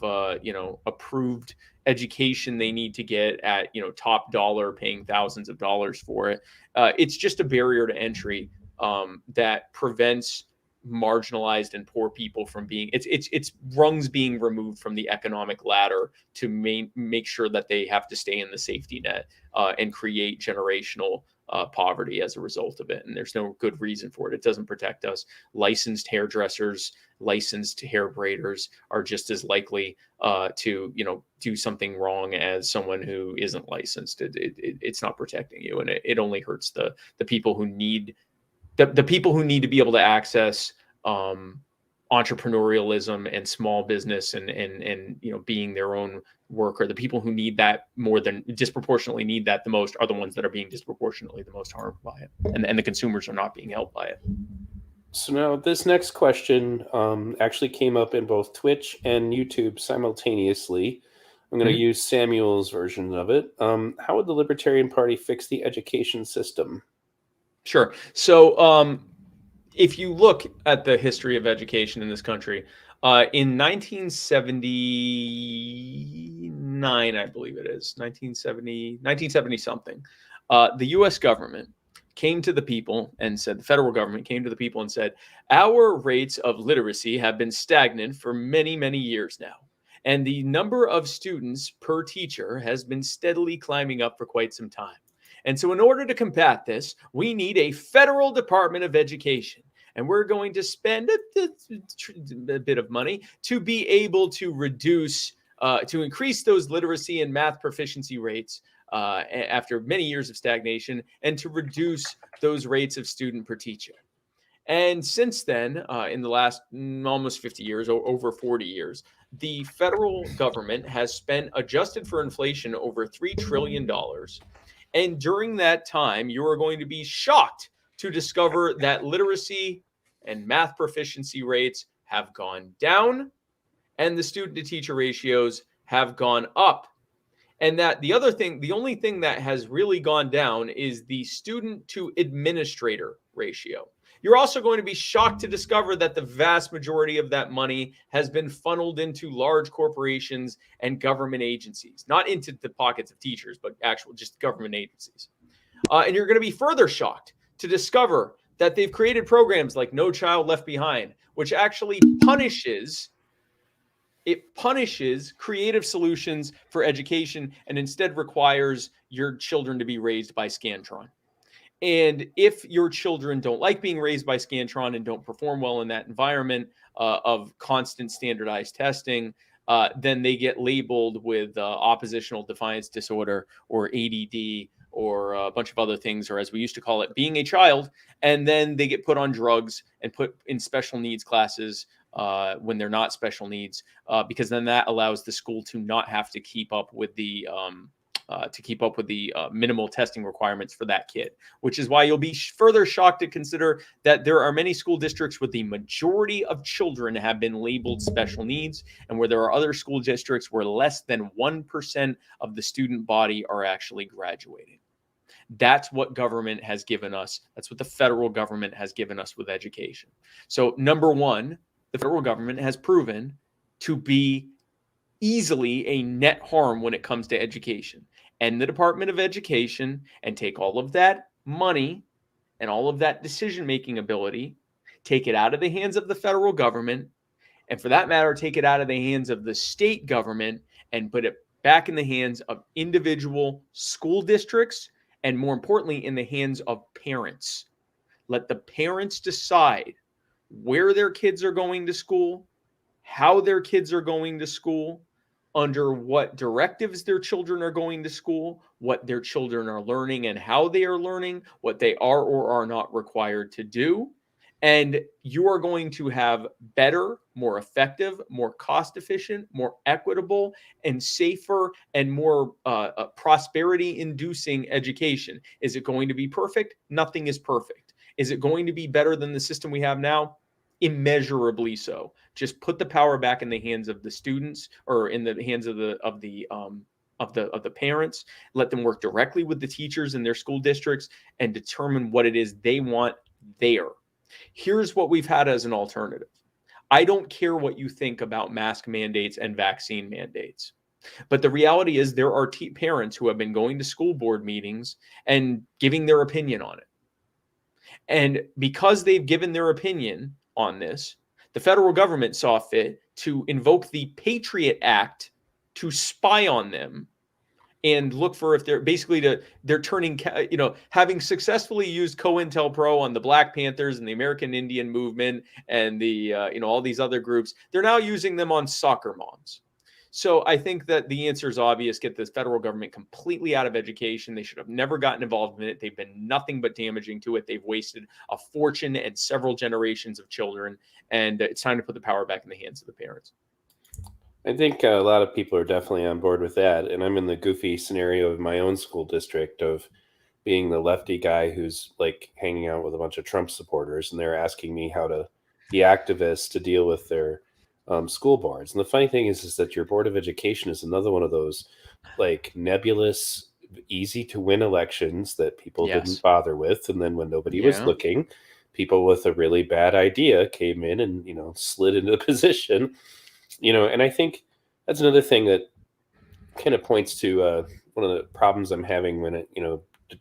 approved education they need to get at top dollar, paying thousands of dollars for it. It's just a barrier to entry that prevents marginalized and poor people from being it's rungs being removed from the economic ladder to make sure that they have to stay in the safety net and create generational poverty as a result of it. And there's no good reason for it. It doesn't protect us. Licensed hairdressers, licensed hair braiders are just as likely to do something wrong as someone who isn't licensed. It's not protecting you, and it only hurts the people who need the people who need to be able to access entrepreneurialism and small business and being their own worker. The people who need that disproportionately need that the most are the ones that are being disproportionately the most harmed by it, and the consumers are not being helped by it. So now this next question actually came up in both Twitch and YouTube simultaneously. I'm going to Mhm. use Samuel's version of it. How would the Libertarian Party fix the education system? Sure. So, if you look at the history of education in this country, in 1979, I believe it is 1970 something, the U.S. government came to the people and said, the federal government came to the people and said, our rates of literacy have been stagnant for many, many years now. And the number of students per teacher has been steadily climbing up for quite some time. And so, in order to combat this, we need a federal Department of Education. And we're going to spend a bit of money to be able to to increase those literacy and math proficiency rates after many years of stagnation, and to reduce those rates of student per teacher. And since then, in the last almost 50 years, or over 40 years, the federal government has spent, adjusted for inflation, over $3 trillion. And during that time, you are going to be shocked to discover that literacy and math proficiency rates have gone down and the student to teacher ratios have gone up. And that the only thing that has really gone down is the student to administrator ratio. You're also going to be shocked to discover that the vast majority of that money has been funneled into large corporations and government agencies, not into the pockets of teachers, but actual just government agencies. And you're going to be further shocked to discover that they've created programs like No Child Left Behind, which actually punishes creative solutions for education and instead requires your children to be raised by Scantron. And if your children don't like being raised by Scantron and don't perform well in that environment of constant standardized testing, then they get labeled with oppositional defiance disorder or ADD or a bunch of other things, or as we used to call it, being a child. And then they get put on drugs and put in special needs classes when they're not special needs, because then that allows the school to not have to keep up with the minimal testing requirements for that kid, which is why you'll be further shocked to consider that there are many school districts where the majority of children have been labeled special needs, and where there are other school districts where less than 1% of the student body are actually graduating. That's what government has given us. That's what the federal government has given us with education. So, number one, the federal government has proven to be easily a net harm when it comes to education. And the Department of Education, and take all of that money and all of that decision-making ability, take it out of the hands of the federal government, and for that matter, take it out of the hands of the state government and put it back in the hands of individual school districts, and more importantly, in the hands of parents. Let the parents decide where their kids are going to school, how their kids are going to school, under what directives their children are going to school, what their children are learning and how they are learning, what they are or are not required to do. And you are going to have better, more effective, more cost efficient, more equitable, and safer, and more prosperity inducing education. Is it going to be perfect? Nothing is perfect. Is it going to be better than the system we have now? Immeasurably so. Just put the power back in the hands of the students, or in the hands of the parents. Let them work directly with the teachers in their school districts and determine what it is they want there. Here's what we've had as an alternative. I don't care what you think about mask mandates and vaccine mandates, but the reality is there are parents who have been going to school board meetings and giving their opinion on it. And because they've given their opinion on this, the federal government saw fit to invoke the Patriot Act to spy on them and look for if they're they're turning, having successfully used COINTELPRO on the Black Panthers and the American Indian movement and the, all these other groups. They're now using them on soccer moms. So I think that the answer is obvious. Get this federal government completely out of education. They should have never gotten involved in it. They've been nothing but damaging to it. They've wasted a fortune and several generations of children. And it's time to put the power back in the hands of the parents. I think a lot of people are definitely on board with that. And I'm in the goofy scenario of my own school district of being the lefty guy who's like hanging out with a bunch of Trump supporters, and they're asking me how to be activists to deal with their school boards. And the funny thing is that your board of education is another one of those like nebulous, easy to win elections that people didn't bother with. And then when nobody was looking, people with a really bad idea came in and, slid into the position, and I think that's another thing that kind of points to one of the problems I'm having when it,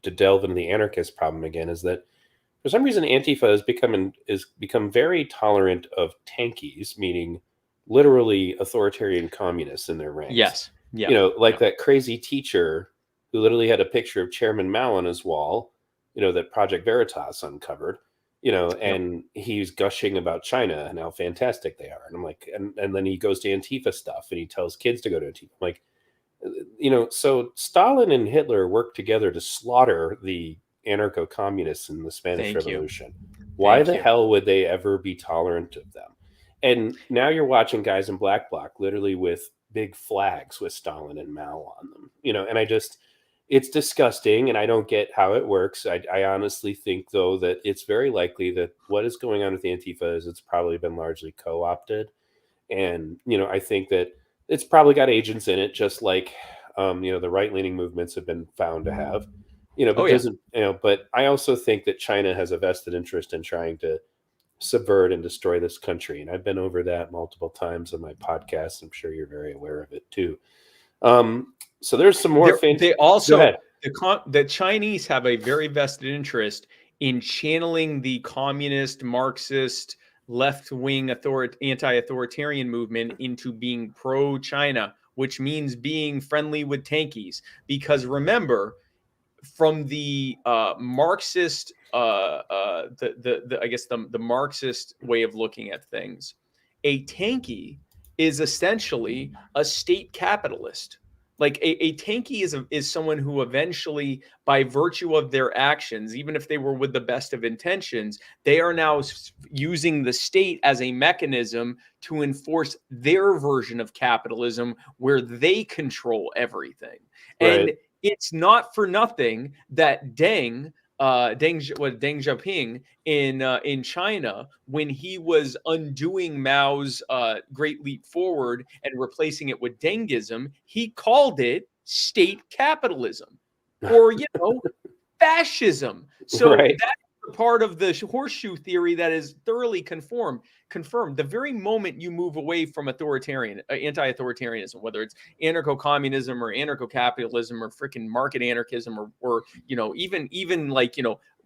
to delve into the anarchist problem again, is that for some reason Antifa has become very tolerant of tankies, meaning literally authoritarian communists in their ranks. Yes. Yeah. That crazy teacher who literally had a picture of Chairman Mao on his wall, that Project Veritas uncovered, and he's gushing about China and how fantastic they are. And I'm like, and then he goes to Antifa stuff and he tells kids to go to Antifa. I'm like, so Stalin and Hitler worked together to slaughter the anarcho-communists in the Spanish Revolution. Why the hell would they ever be tolerant of them? And now you're watching guys in Black Bloc literally with big flags with Stalin and Mao on them, and it's disgusting, and I don't get how it works. I honestly think, though, that it's very likely that what is going on with Antifa is it's probably been largely co-opted. And, I think that it's probably got agents in it, just like, the right-leaning movements have been found to have, but I also think that China has a vested interest in trying to subvert and destroy this country. And I've been over that multiple times on my podcast. I'm sure you're very aware of it too. So there's some more things. They also, the Chinese have a very vested interest in channeling the communist, Marxist, left-wing anti-authoritarian movement into being pro-China, which means being friendly with tankies. Because remember, from the Marxist, I guess the Marxist way of looking at things, a tanky is essentially a state capitalist. Like a tanky is someone who eventually, by virtue of their actions, even if they were with the best of intentions, they are now using the state as a mechanism to enforce their version of capitalism where they control everything. Right. And it's not for nothing that Deng Xiaoping in China, when he was undoing Mao's Great Leap Forward and replacing it with Dengism, he called it state capitalism or fascism. So that's the part of the horseshoe theory that is thoroughly confirmed. The very moment you move away from anti-authoritarianism, whether it's anarcho-communism or anarcho-capitalism or freaking market anarchism or even like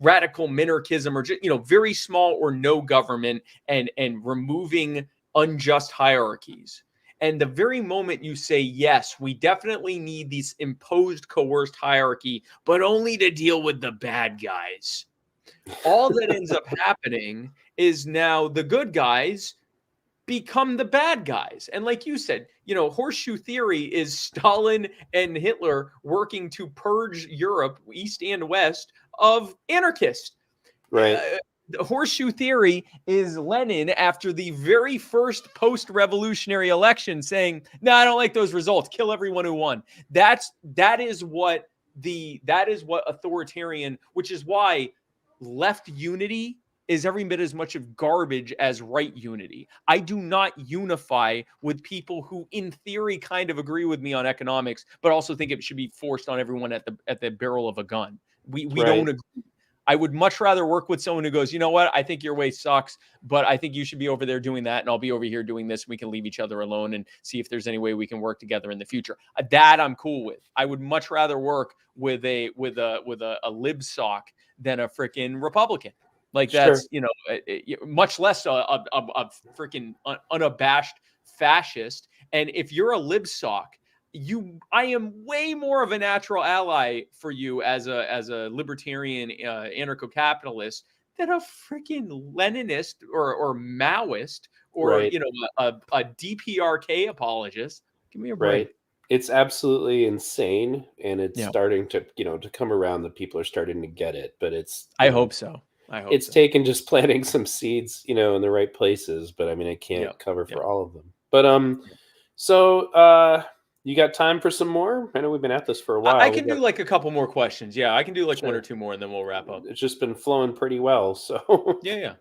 radical minarchism or just very small or no government and removing unjust hierarchies. And the very moment you say, yes, we definitely need these imposed, coerced hierarchy, but only to deal with the bad guys, all that ends up happening is now the good guys become the bad guys. And like you said, horseshoe theory is Stalin and Hitler working to purge Europe, East and West, of anarchists. Right. The horseshoe theory is Lenin after the very first post-revolutionary election saying, no, I don't like those results. Kill everyone who won. That is what authoritarian, which is why left unity is every bit as much of garbage as right unity. I do not unify with people who in theory kind of agree with me on economics, but also think it should be forced on everyone at the barrel of a gun. We don't agree. I would much rather work with someone who goes, you know what, I think your way sucks, but I think you should be over there doing that, and I'll be over here doing this. We can leave each other alone and see if there's any way we can work together in the future. That I'm cool with. I would much rather work with a lib sock than a freaking Republican. Like that's, much less a freaking unabashed fascist. And if you're a lib sock, I am way more of a natural ally for you as a libertarian anarcho-capitalist than a freaking Leninist or Maoist or a DPRK apologist. Give me a break. Right. It's absolutely insane, and it's starting to to come around that people are starting to get it. But it's I hope so. It's taken just planting some seeds, in the right places. But I mean, I can't cover for all of them. But You got time for some more? I know we've been at this for a while. I can do like a couple more questions. Yeah, I can do like one or Sure. two more, and then we'll wrap up. It's just been flowing pretty well. So, Yeah.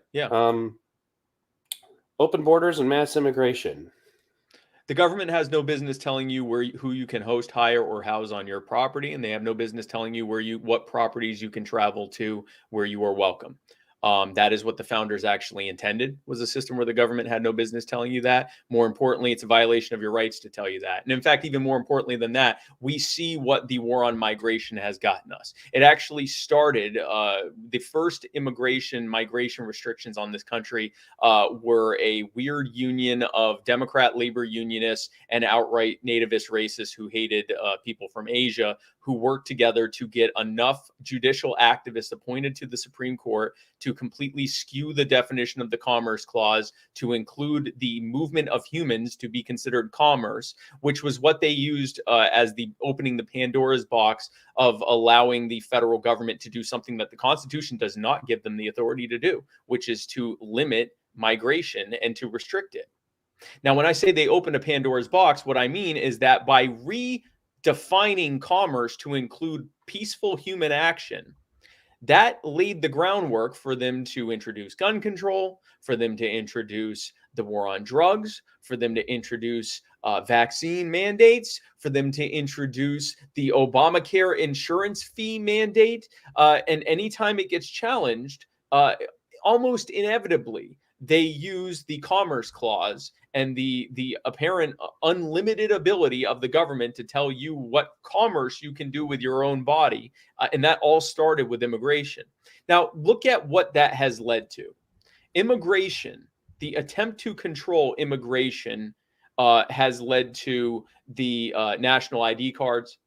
open borders and mass immigration. The government has no business telling you who you can host, hire, or house on your property, and they have no business telling you what properties you can travel to where you are welcome. That is what the founders actually intended, was a system where the government had no business telling you that. More importantly, it's a violation of your rights to tell you that. And in fact, even more importantly than that, we see what the war on migration has gotten us. It actually started, the first migration restrictions on this country were a weird union of Democrat labor unionists and outright nativist racists who hated people from Asia, who worked together to get enough judicial activists appointed to the Supreme Court to completely skew the definition of the Commerce Clause to include the movement of humans to be considered commerce, which was what they used as the opening the Pandora's box of allowing the federal government to do something that the Constitution does not give them the authority to do, which is to limit migration and to restrict it. Now, when I say they opened a Pandora's box, what I mean is that by redefining commerce to include peaceful human action, that laid the groundwork for them to introduce gun control, for them to introduce the war on drugs, for them to introduce vaccine mandates, for them to introduce the Obamacare insurance fee mandate. And anytime it gets challenged, almost inevitably, they use the Commerce Clause and the apparent unlimited ability of the government to tell you what commerce you can do with your own body. And that all started with immigration. Now, look at what that has led to. Immigration, the attempt to control immigration, has led to the national ID cards.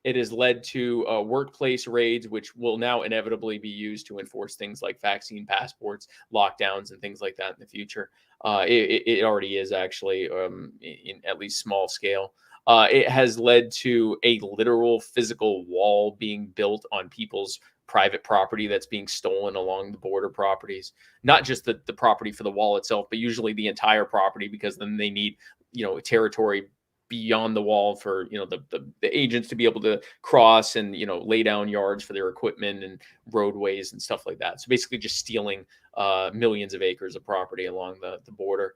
It has led to workplace raids, which will now inevitably be used to enforce things like vaccine passports, lockdowns, and things like that in the future. It already is actually, in at least small scale. It has led to a literal physical wall being built on people's private property that's being stolen along the border properties. Not just the property for the wall itself, but usually the entire property, because then they need, territory beyond the wall for the agents to be able to cross and lay down yards for their equipment and roadways and stuff like that. So basically just stealing millions of acres of property along the border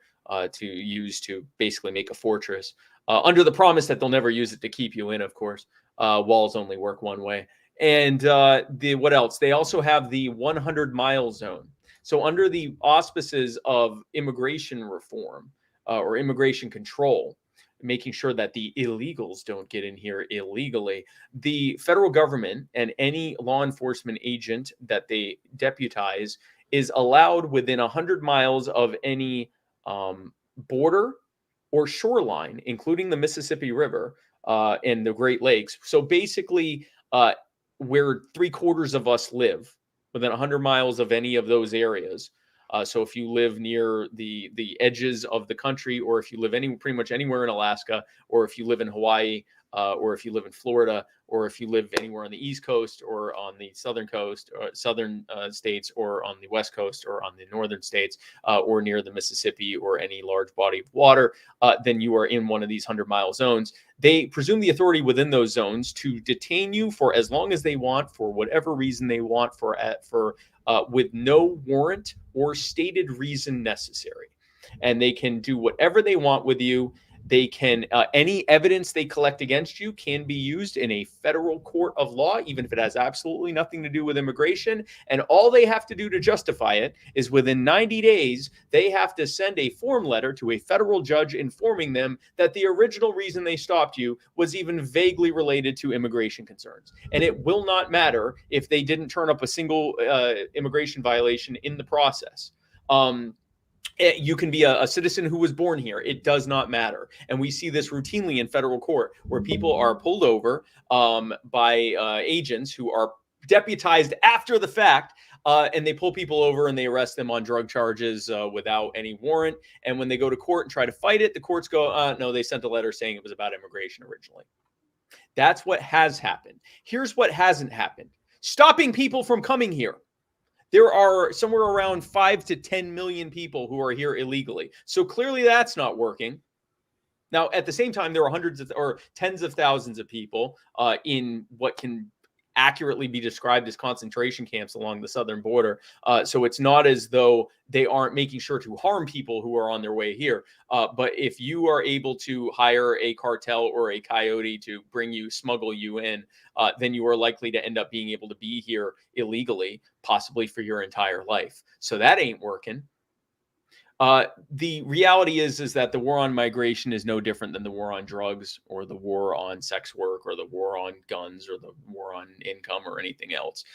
to use to basically make a fortress, under the promise that they'll never use it to keep you in, of course. Walls only work one way. And what else? They also have the 100-mile zone. So under the auspices of immigration reform or immigration control, making sure that the illegals don't get in here illegally, the federal government and any law enforcement agent that they deputize is allowed within 100 miles of any border or shoreline, including the Mississippi River and the Great Lakes. So basically, where 3/4 of us live, within 100 miles of any of those areas. So if you live near the edges of the country, or if you live pretty much anywhere in Alaska, or if you live in Hawaii, or if you live in Florida, or if you live anywhere on the East Coast or on the southern coast, or southern states, or on the West Coast or on the northern states, or near the Mississippi or any large body of water, then you are in one of these 100-mile zones. They presume the authority within those zones to detain you for as long as they want, for whatever reason they want, with no warrant or stated reason necessary. And they can do whatever they want with you. They can, any evidence they collect against you can be used in a federal court of law, even if it has absolutely nothing to do with immigration. And all they have to do to justify it is within 90 days, they have to send a form letter to a federal judge informing them that the original reason they stopped you was even vaguely related to immigration concerns. And it will not matter if they didn't turn up a single immigration violation in the process. You can be a citizen who was born here. It does not matter. And we see this routinely in federal court, where people are pulled over by agents who are deputized after the fact, and they pull people over and they arrest them on drug charges without any warrant. And when they go to court and try to fight it, the courts go, no, they sent a letter saying it was about immigration originally. That's what has happened. Here's what hasn't happened. Stopping people from coming here. There are somewhere around 5 to 10 million people who are here illegally. So clearly that's not working. Now, at the same time, there are hundreds of or tens of thousands of people in what can accurately be described as concentration camps along the southern border. So it's not as though they aren't making sure to harm people who are on their way here. But if you are able to hire a cartel or a coyote to smuggle you in, then you are likely to end up being able to be here illegally, possibly for your entire life. So that ain't working. The reality is that the war on migration is no different than the war on drugs or the war on sex work or the war on guns or the war on income or anything else.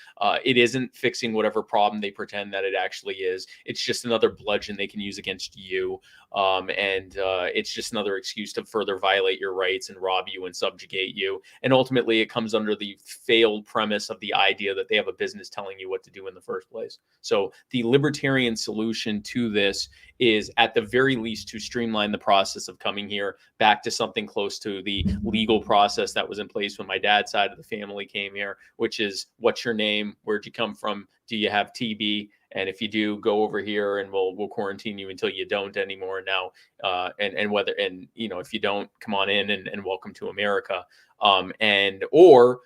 It isn't fixing whatever problem they pretend that it actually is. It's just another bludgeon they can use against you. And it's just another excuse to further violate your rights and rob you and subjugate you. And ultimately, it comes under the failed premise of the idea that they have a business telling you what to do in the first place. So the libertarian solution to this is at the very least to streamline the process of coming here back to something close to the legal process that was in place when my dad's side of the family came here, which is, what's your name? Where'd you come from? Do you have TB? And if you do, go over here and we'll quarantine you until you don't anymore now. And if you don't, come on in and welcome to America. Or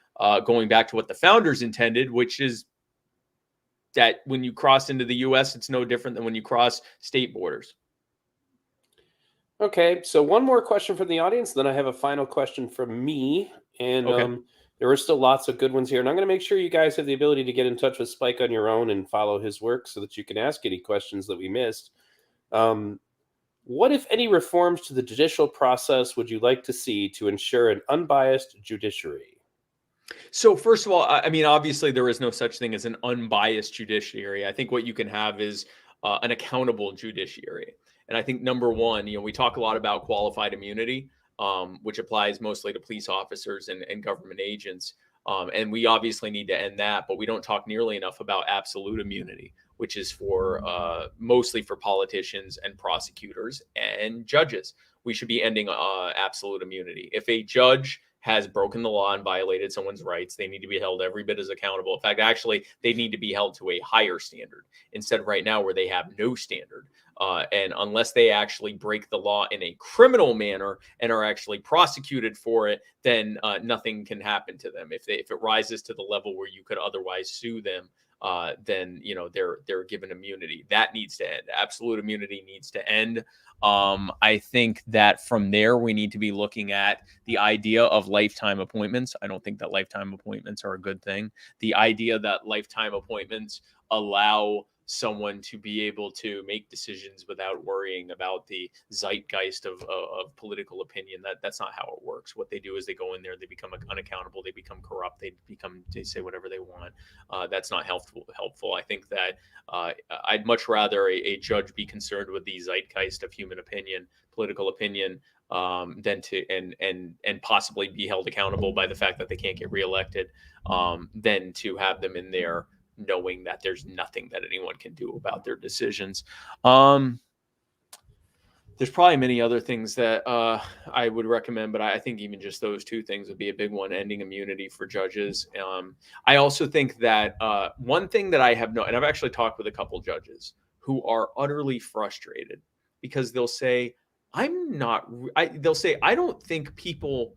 going back to what the founders intended, which is that when you cross into the U.S., it's no different than when you cross state borders. Okay, so one more question from the audience, then I have a final question from me. And Okay. there are still lots of good ones here. And I'm going to make sure you guys have the ability to get in touch with Spike on your own and follow his work so that you can ask any questions that we missed. What, if any, reforms to the judicial process would you like to see to ensure an unbiased judiciary? So first of all, I mean, obviously there is no such thing as an unbiased judiciary. I think what you can have is an accountable judiciary. And I think number one, we talk a lot about qualified immunity, which applies mostly to police officers and government agents. And we obviously need to end that, but we don't talk nearly enough about absolute immunity, which is for mostly for politicians and prosecutors and judges. We should be ending absolute immunity. If a judge has broken the law and violated someone's rights, they need to be held every bit as accountable. In fact, actually, they need to be held to a higher standard instead of right now where they have no standard. And unless they actually break the law in a criminal manner and are actually prosecuted for it, then nothing can happen to them. If it rises to the level where you could otherwise sue them, then they're given immunity. That needs to end. Absolute immunity needs to end. I think that from there we need to be looking at the idea of lifetime appointments. I don't think that lifetime appointments are a good thing. The idea that lifetime appointments allow someone to be able to make decisions without worrying about the zeitgeist of political opinion. That's not how it works. What they do is they go in there, they become unaccountable, they become corrupt, they say whatever they want. That's not helpful. I think that I'd much rather a judge be concerned with the zeitgeist of human opinion, political opinion, than to and possibly be held accountable by the fact that they can't get reelected, than to have them in there knowing that there's nothing that anyone can do about their decisions. There's probably many other things that I would recommend, but I think even just those two things would be a big one: ending immunity for judges. I also think that one thing that I have and I've actually talked with a couple judges who are utterly frustrated because they'll say, I don't think people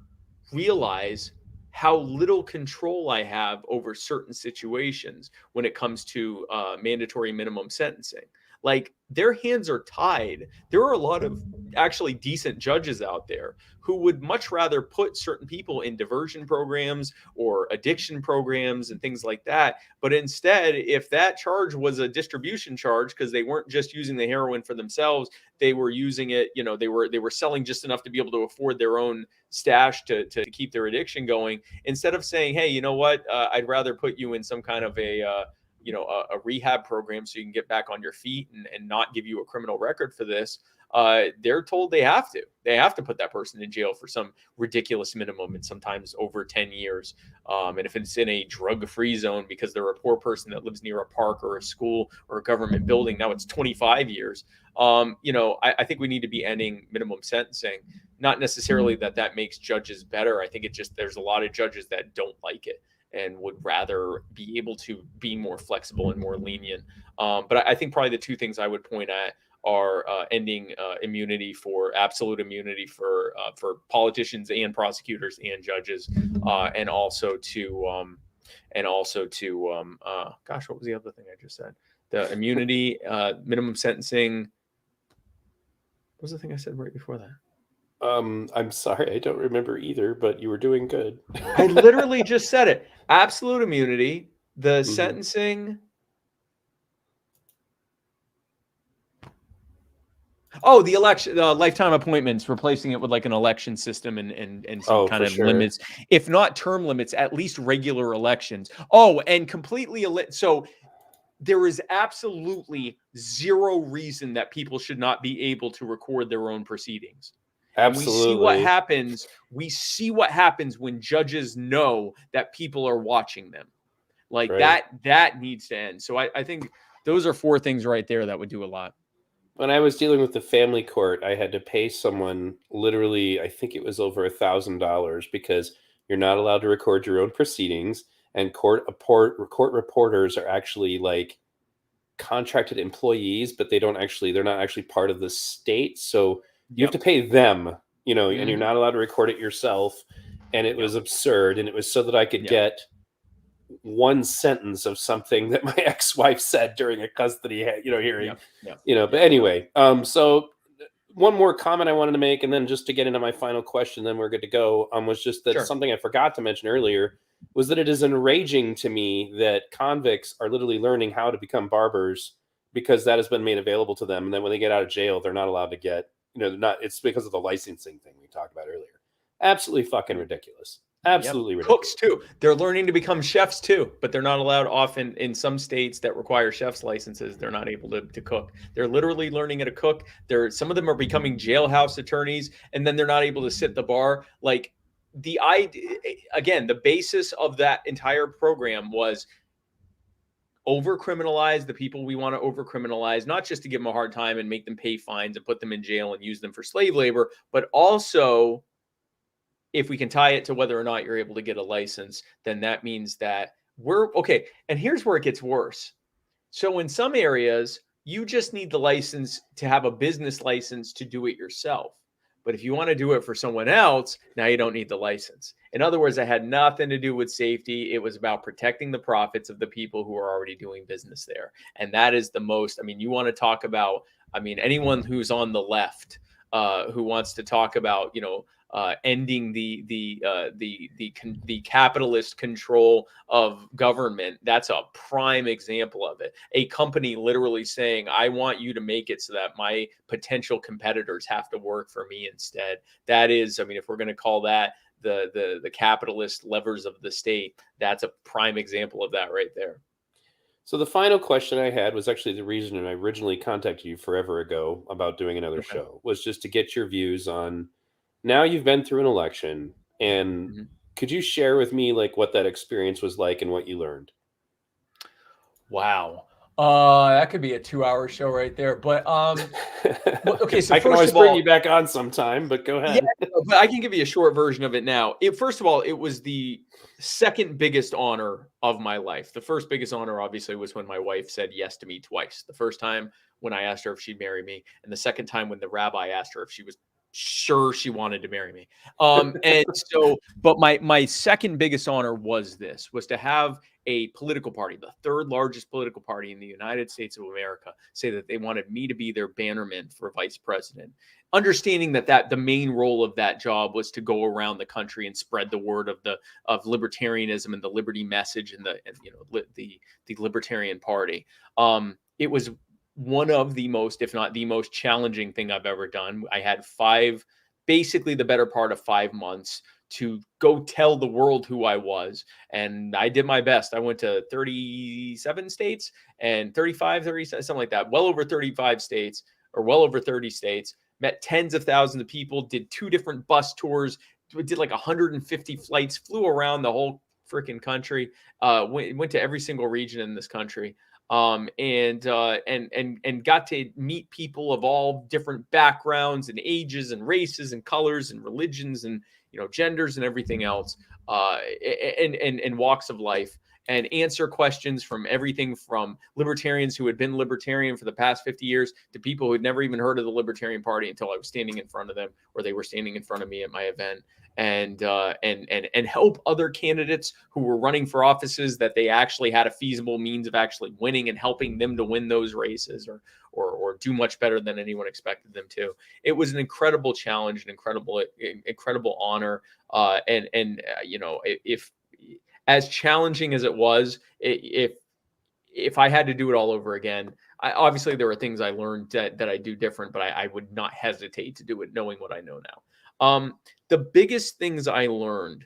realize how little control I have over certain situations when it comes to mandatory minimum sentencing. Like, their hands are tied. There are a lot of actually decent judges out there who would much rather put certain people in diversion programs or addiction programs and things like that. But instead, if that charge was a distribution charge, because they weren't just using the heroin for themselves, they were using it, they were selling just enough to be able to afford their own stash to keep their addiction going. Instead of saying, hey, you know what, I'd rather put you in some kind of a rehab program so you can get back on your feet and not give you a criminal record for this. They're told they have to put that person in jail for some ridiculous minimum, and sometimes over 10 years. And if it's in a drug-free zone because they're a poor person that lives near a park or a school or a government building, now it's 25 years. I think we need to be ending minimum sentencing. Not necessarily that makes judges better. I think there's a lot of judges that don't like it and would rather be able to be more flexible and more lenient. But I think probably the two things I would point at ending absolute immunity for politicians and prosecutors and judges, and also to gosh, what was the other thing I just said? The immunity, minimum sentencing. What was the thing I said right before that? I'm sorry, I don't remember either, but you were doing good. I literally just said it. Absolute immunity, the Mhm. sentencing. Oh, the election, lifetime appointments, replacing it with like an election system and some kind for of sure. limits, if not term limits, at least regular elections. Oh, and completely so there is absolutely zero reason that people should not be able to record their own proceedings. And we see what Absolutely. happens. We see what happens when judges know that people are watching them. Like Right. that needs to end. So I think those are 4 things right there that would do a lot. When I was dealing with the family court, I had to pay someone literally, I think it was over $1,000 because you're not allowed to record your own proceedings, and court reporters are actually like contracted employees, but they're not actually part of the state. So you have Yep. to pay them, and you're Mhm. not allowed to record it yourself. And it Yep. was absurd. And it was so that I could Yep. get one sentence of something that my ex-wife said during a custody, hearing, Yep. but anyway, so one more comment I wanted to make, and then just to get into my final question, then we're good to go, was just that Sure. something I forgot to mention earlier was that it is enraging to me that convicts are literally learning how to become barbers because that has been made available to them. And then when they get out of jail, they're not allowed to get, it's because of the licensing thing we talked about earlier. Absolutely fucking ridiculous. Absolutely ridiculous. Cooks too. They're learning to become chefs too, but they're not allowed often in some states that require chefs licenses. They're not able to cook. They're literally learning how to cook. Some of them are becoming jailhouse attorneys, and then they're not able to sit the bar. Like again, the basis of that entire program was over-criminalize the people we want to over-criminalize, not just to give them a hard time and make them pay fines and put them in jail and use them for slave labor, but also if we can tie it to whether or not you're able to get a license, then that means that we're okay. And here's where it gets worse. So in some areas, you just need the license to have a business license to do it yourself. But if you want to do it for someone else, now you don't need the license. In other words, it had nothing to do with safety. It was about protecting the profits of the people who are already doing business there. And that is the most, you want to talk about, anyone who's on the left, who wants to talk about, ending the capitalist control of government. That's a prime example of it. A company literally saying, "I want you to make it so that my potential competitors have to work for me instead." That is, if we're going to call that the capitalist levers of the state, that's a prime example of that right there. So the final question I had was actually the reason I originally contacted you forever ago about doing another Okay. show, was just to get your views on, now you've been through an election, and Mhm. could you share with me like what that experience was like and what you learned? Wow. That could be a 2-hour show right there. But okay, so I can first always of bring all, you back on sometime, but go yeah, ahead. but I can give you a short version of it now. First of all, it was the second biggest honor of my life. The first biggest honor, obviously, was when my wife said yes to me twice. The first time when I asked her if she'd marry me, and the second time when the rabbi asked her if she was sure she wanted to marry me. And so, but my second biggest honor was to have a political party, the third largest political party in the United States of America, say that they wanted me to be their bannerman for vice president. Understanding that the main role of that job was to go around the country and spread the word of libertarianism and the liberty message and the Libertarian Party. It was one of the most, if not the most challenging thing I've ever done. I had basically the better part of 5 months to go tell the world who I was. And I did my best. I went to 37 states and 35, 30, something like that. Well over 35 states, or well over 30 states, met tens of thousands of people, did 2 different bus tours, did like 150 flights, flew around the whole freaking country, went to every single region in this country. And got to meet people of all different backgrounds and ages and races and colors and religions and genders and everything else, and walks of life. and answer questions from everything from libertarians who had been libertarian for the past 50 years to people who had never even heard of the Libertarian Party until I was standing in front of them, or they were standing in front of me at my event, and help other candidates who were running for offices that they actually had a feasible means of actually winning, and helping them to win those races, or do much better than anyone expected them to. It was an incredible challenge, an incredible honor. If as challenging as it was, if I had to do it all over again, obviously there are things I learned that I do different, but I would not hesitate to do it knowing what I know now. The biggest things I learned,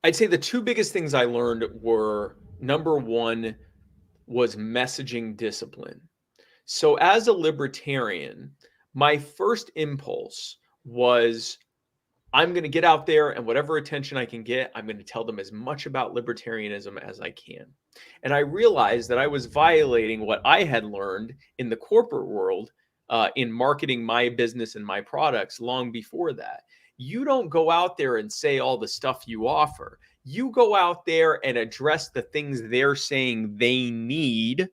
I'd say the two biggest things I learned were, number one was messaging discipline. So as a libertarian, my first impulse was, I'm going to get out there, and whatever attention I can get, I'm going to tell them as much about libertarianism as I can. And I realized that I was violating what I had learned in the corporate world, in marketing my business and my products long before that. You don't go out there and say all the stuff you offer. You go out there and address the things they're saying they need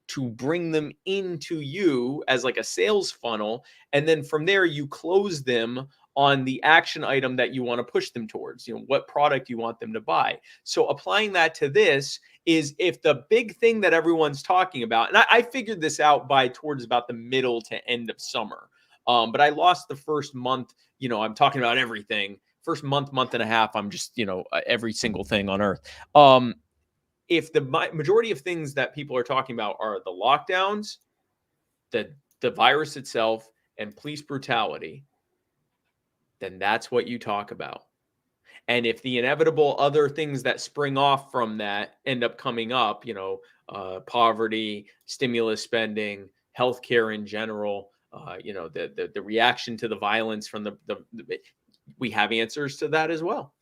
to bring them into you as like a sales funnel. And then from there, you close them on the action item that you want to push them towards, what product you want them to buy. So applying that to this is, if the big thing that everyone's talking about, and I figured this out by towards about the middle to end of summer, but I lost the first month, I'm talking about everything. First month and a half, I'm just, every single thing on earth. If the majority of things that people are talking about are the lockdowns, the virus itself, and police brutality, then that's what you talk about. And if the inevitable other things that spring off from that end up coming up, poverty, stimulus spending, healthcare in general, the reaction to the violence from we have answers to that as well.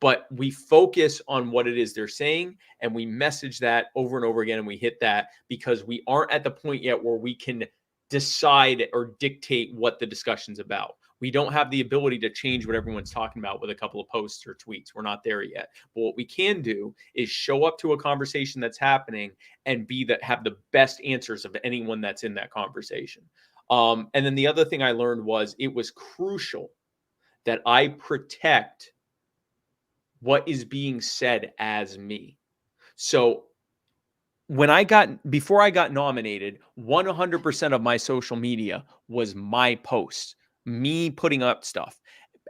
But we focus on what it is they're saying, and we message that over and over again, and we hit that because we aren't at the point yet where we can decide or dictate what the discussion's about. We don't have the ability to change what everyone's talking about with a couple of posts or tweets. We're not there yet. But what we can do is show up to a conversation that's happening and have the best answers of anyone that's in that conversation. And then the other thing I learned was, it was crucial that I protect what is being said as me. So before I got nominated, 100% of my social media was my posts, me putting up stuff.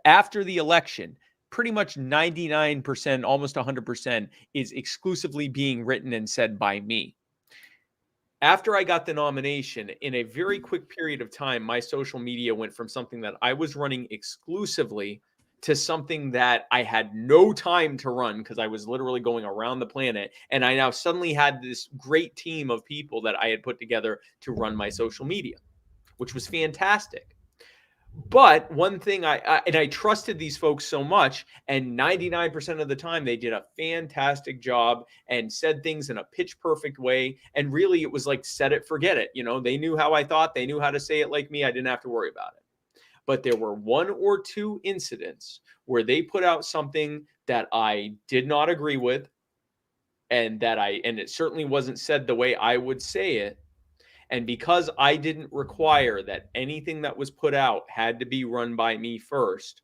After the election, pretty much 99%, almost 100% is exclusively being written and said by me. After I got the nomination, in a very quick period of time, my social media went from something that I was running exclusively to something that I had no time to run, because I was literally going around the planet. And I now suddenly had this great team of people that I had put together to run my social media, which was fantastic. But one thing, I trusted these folks so much, and 99% of the time they did a fantastic job and said things in a pitch perfect way. And really, it was like set it, forget it. They knew how I thought, they knew how to say it like me. I didn't have to worry about it. But there were one or two incidents where they put out something that I did not agree with, and it certainly wasn't said the way I would say it. And because I didn't require that anything that was put out had to be run by me first,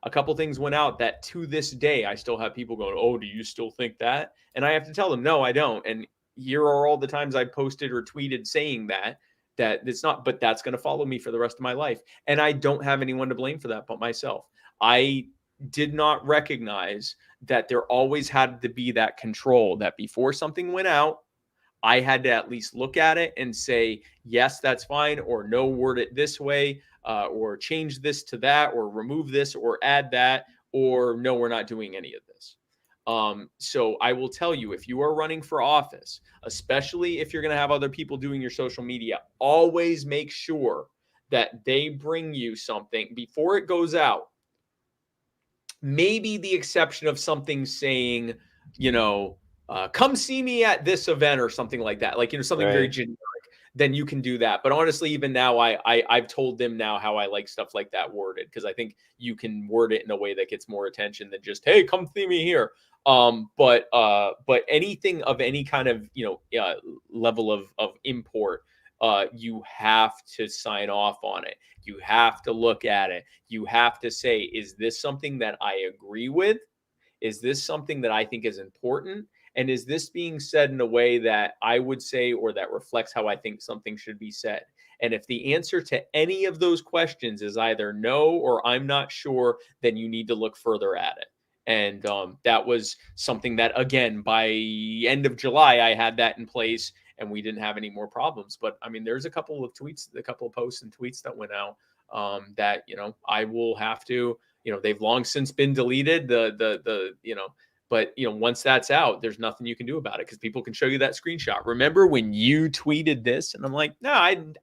a couple things went out that to this day, I still have people going, "Oh, do you still think that?" And I have to tell them, no, I don't. And here are all the times I posted or tweeted saying that it's not, but that's going to follow me for the rest of my life. And I don't have anyone to blame for that but myself. I did not recognize that there always had to be that control, that before something went out, I had to at least look at it and say, yes, that's fine, or no, word it this way, or change this to that, or remove this, or add that, or no, we're not doing any of this. So I will tell you, if you are running for office, especially if you're going to have other people doing your social media, always make sure that they bring you something before it goes out. Maybe the exception of something saying, come see me at this event or something like that. Like, something very generic. then you can do that. But honestly, even now, I've told them now how I like stuff like that worded, because I think you can word it in a way that gets more attention than just, hey, come see me here. But anything of any kind of level of import, you have to sign off on it. You have to look at it. You have to say, is this something that I agree with? Is this something that I think is important? And is this being said in a way that I would say, or that reflects how I think something should be said? And if the answer to any of those questions is either no or I'm not sure, then you need to look further at it. And that was something that, again, by end of July, I had that in place and we didn't have any more problems. But I mean, there's a couple of posts and tweets that went out that, I will have to, they've long since been deleted. But once that's out, there's nothing you can do about it, because people can show you that screenshot. Remember when you tweeted this? And I'm like, no,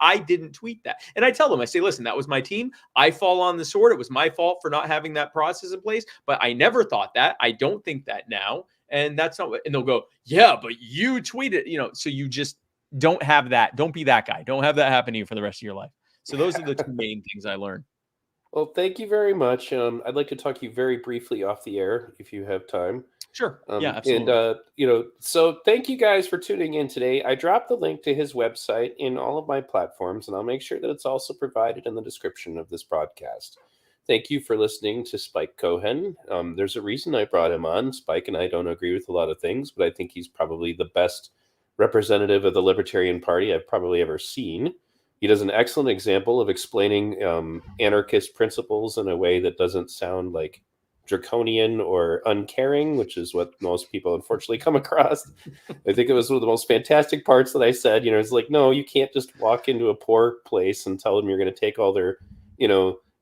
I didn't tweet that. And I tell them, I say, listen, that was my team. I fall on the sword. It was my fault for not having that process in place. But I never thought that. I don't think that now. And that's not what, and they'll go, yeah, but you tweeted, so you just don't have that. Don't be that guy. Don't have that happen to you for the rest of your life. So those are the two main things I learned. Well, thank you very much. I'd like to talk to you very briefly off the air if you have time. Sure. Yeah, absolutely. And, so thank you guys for tuning in today. I dropped the link to his website in all of my platforms, and I'll make sure that it's also provided in the description of this broadcast. Thank you for listening to Spike Cohen. There's a reason I brought him on. Spike and I don't agree with a lot of things, but I think he's probably the best representative of the Libertarian Party I've probably ever seen. He does an excellent example of explaining anarchist principles in a way that doesn't sound like draconian or uncaring, which is what most people unfortunately come across. I think it was one of the most fantastic parts that I said, it's like, no, you can't just walk into a poor place and tell them you're going to take all their,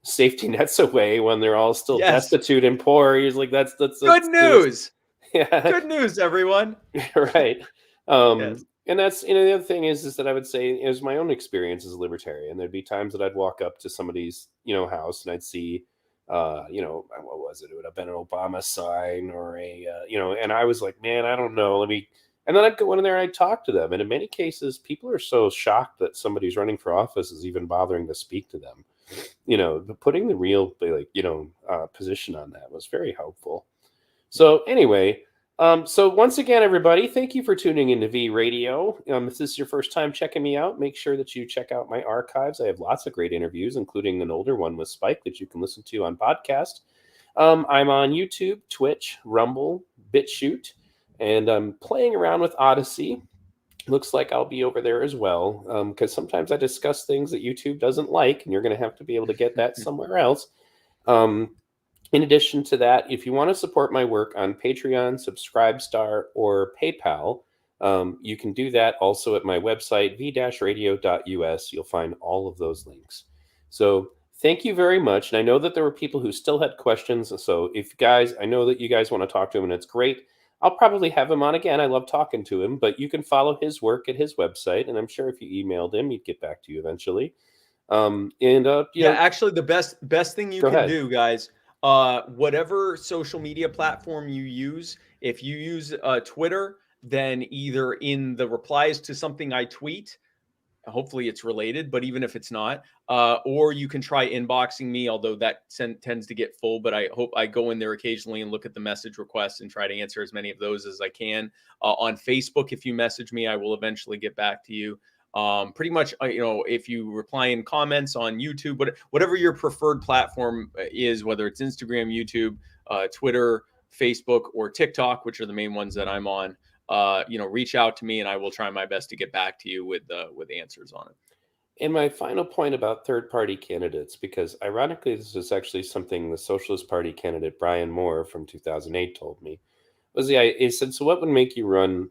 safety nets away when they're all still destitute and poor. He's like, that's good news. Yeah. Good news, everyone. Right. Yes. And that's, the other thing is that I would say is my own experience as a libertarian. There'd be times that I'd walk up to somebody's, house and I'd see, what was it? It would have been an Obama sign or and I was like, man, I don't know. And then I'd go in there and I'd talk to them. And in many cases, people are so shocked that somebody's running for office is even bothering to speak to them. But putting the real, position on that was very helpful. So anyway, so once again, everybody, thank you for tuning into V Radio. If this is your first time checking me out, make sure that you check out my archives. I have lots of great interviews, including an older one with Spike that you can listen to on podcast. I'm on YouTube, Twitch, Rumble, BitChute, and I'm playing around with Odyssey. Looks like I'll be over there as well, because sometimes I discuss things that YouTube doesn't like, and you're going to have to be able to get that somewhere else. In addition to that, if you want to support my work on Patreon, Subscribestar, or PayPal, you can do that also at my website, v-radio.us. You'll find all of those links. So thank you very much. And I know that there were people who still had questions. So I know that you guys want to talk to him, and it's great. I'll probably have him on again. I love talking to him, but you can follow his work at his website. And I'm sure if you emailed him, he'd get back to you eventually. Actually, the best thing you can do, guys, whatever social media platform you use, if you use Twitter, then either in the replies to something I tweet, hopefully it's related, but even if it's not, or you can try inboxing me, although that tends to get full, but I hope I go in there occasionally and look at the message requests and try to answer as many of those as I can. On Facebook, if you message me, I will eventually get back to you. Pretty much, if you reply in comments on YouTube, but whatever your preferred platform is, whether it's Instagram, YouTube, Twitter, Facebook, or TikTok, which are the main ones that I'm on, reach out to me and I will try my best to get back to you with answers on it. And my final point about third-party candidates, because ironically, this is actually something the Socialist Party candidate Brian Moore from 2008 told me, he said, so what would make you run,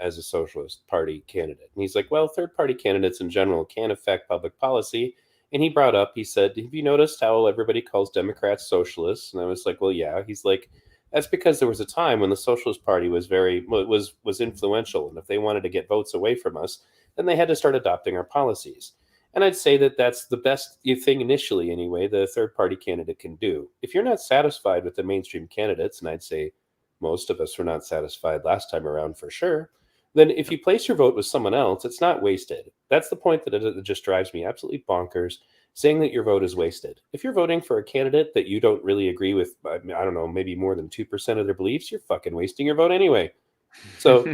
as a Socialist Party candidate? And he's like, well, third-party candidates in general can affect public policy. And he said, have you noticed how everybody calls Democrats socialists? And I was like, well, yeah. He's like, that's because there was a time when the Socialist Party was was influential. And if they wanted to get votes away from us, then they had to start adopting our policies. And I'd say that that's the best thing initially, anyway, the third-party candidate can do. If you're not satisfied with the mainstream candidates, and I'd say most of us were not satisfied last time around for sure, then if you place your vote with someone else, it's not wasted. That's the point that it just drives me absolutely bonkers, saying that your vote is wasted. If you're voting for a candidate that you don't really agree with, I don't know, maybe more than 2% of their beliefs, you're fucking wasting your vote anyway. So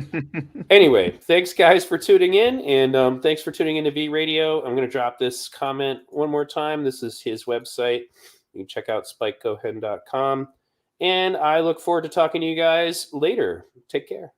anyway, thanks guys for tuning in, and thanks for tuning into V Radio. I'm going to drop this comment one more time. This is his website. You can check out spikecohen.com. And I look forward to talking to you guys later. Take care.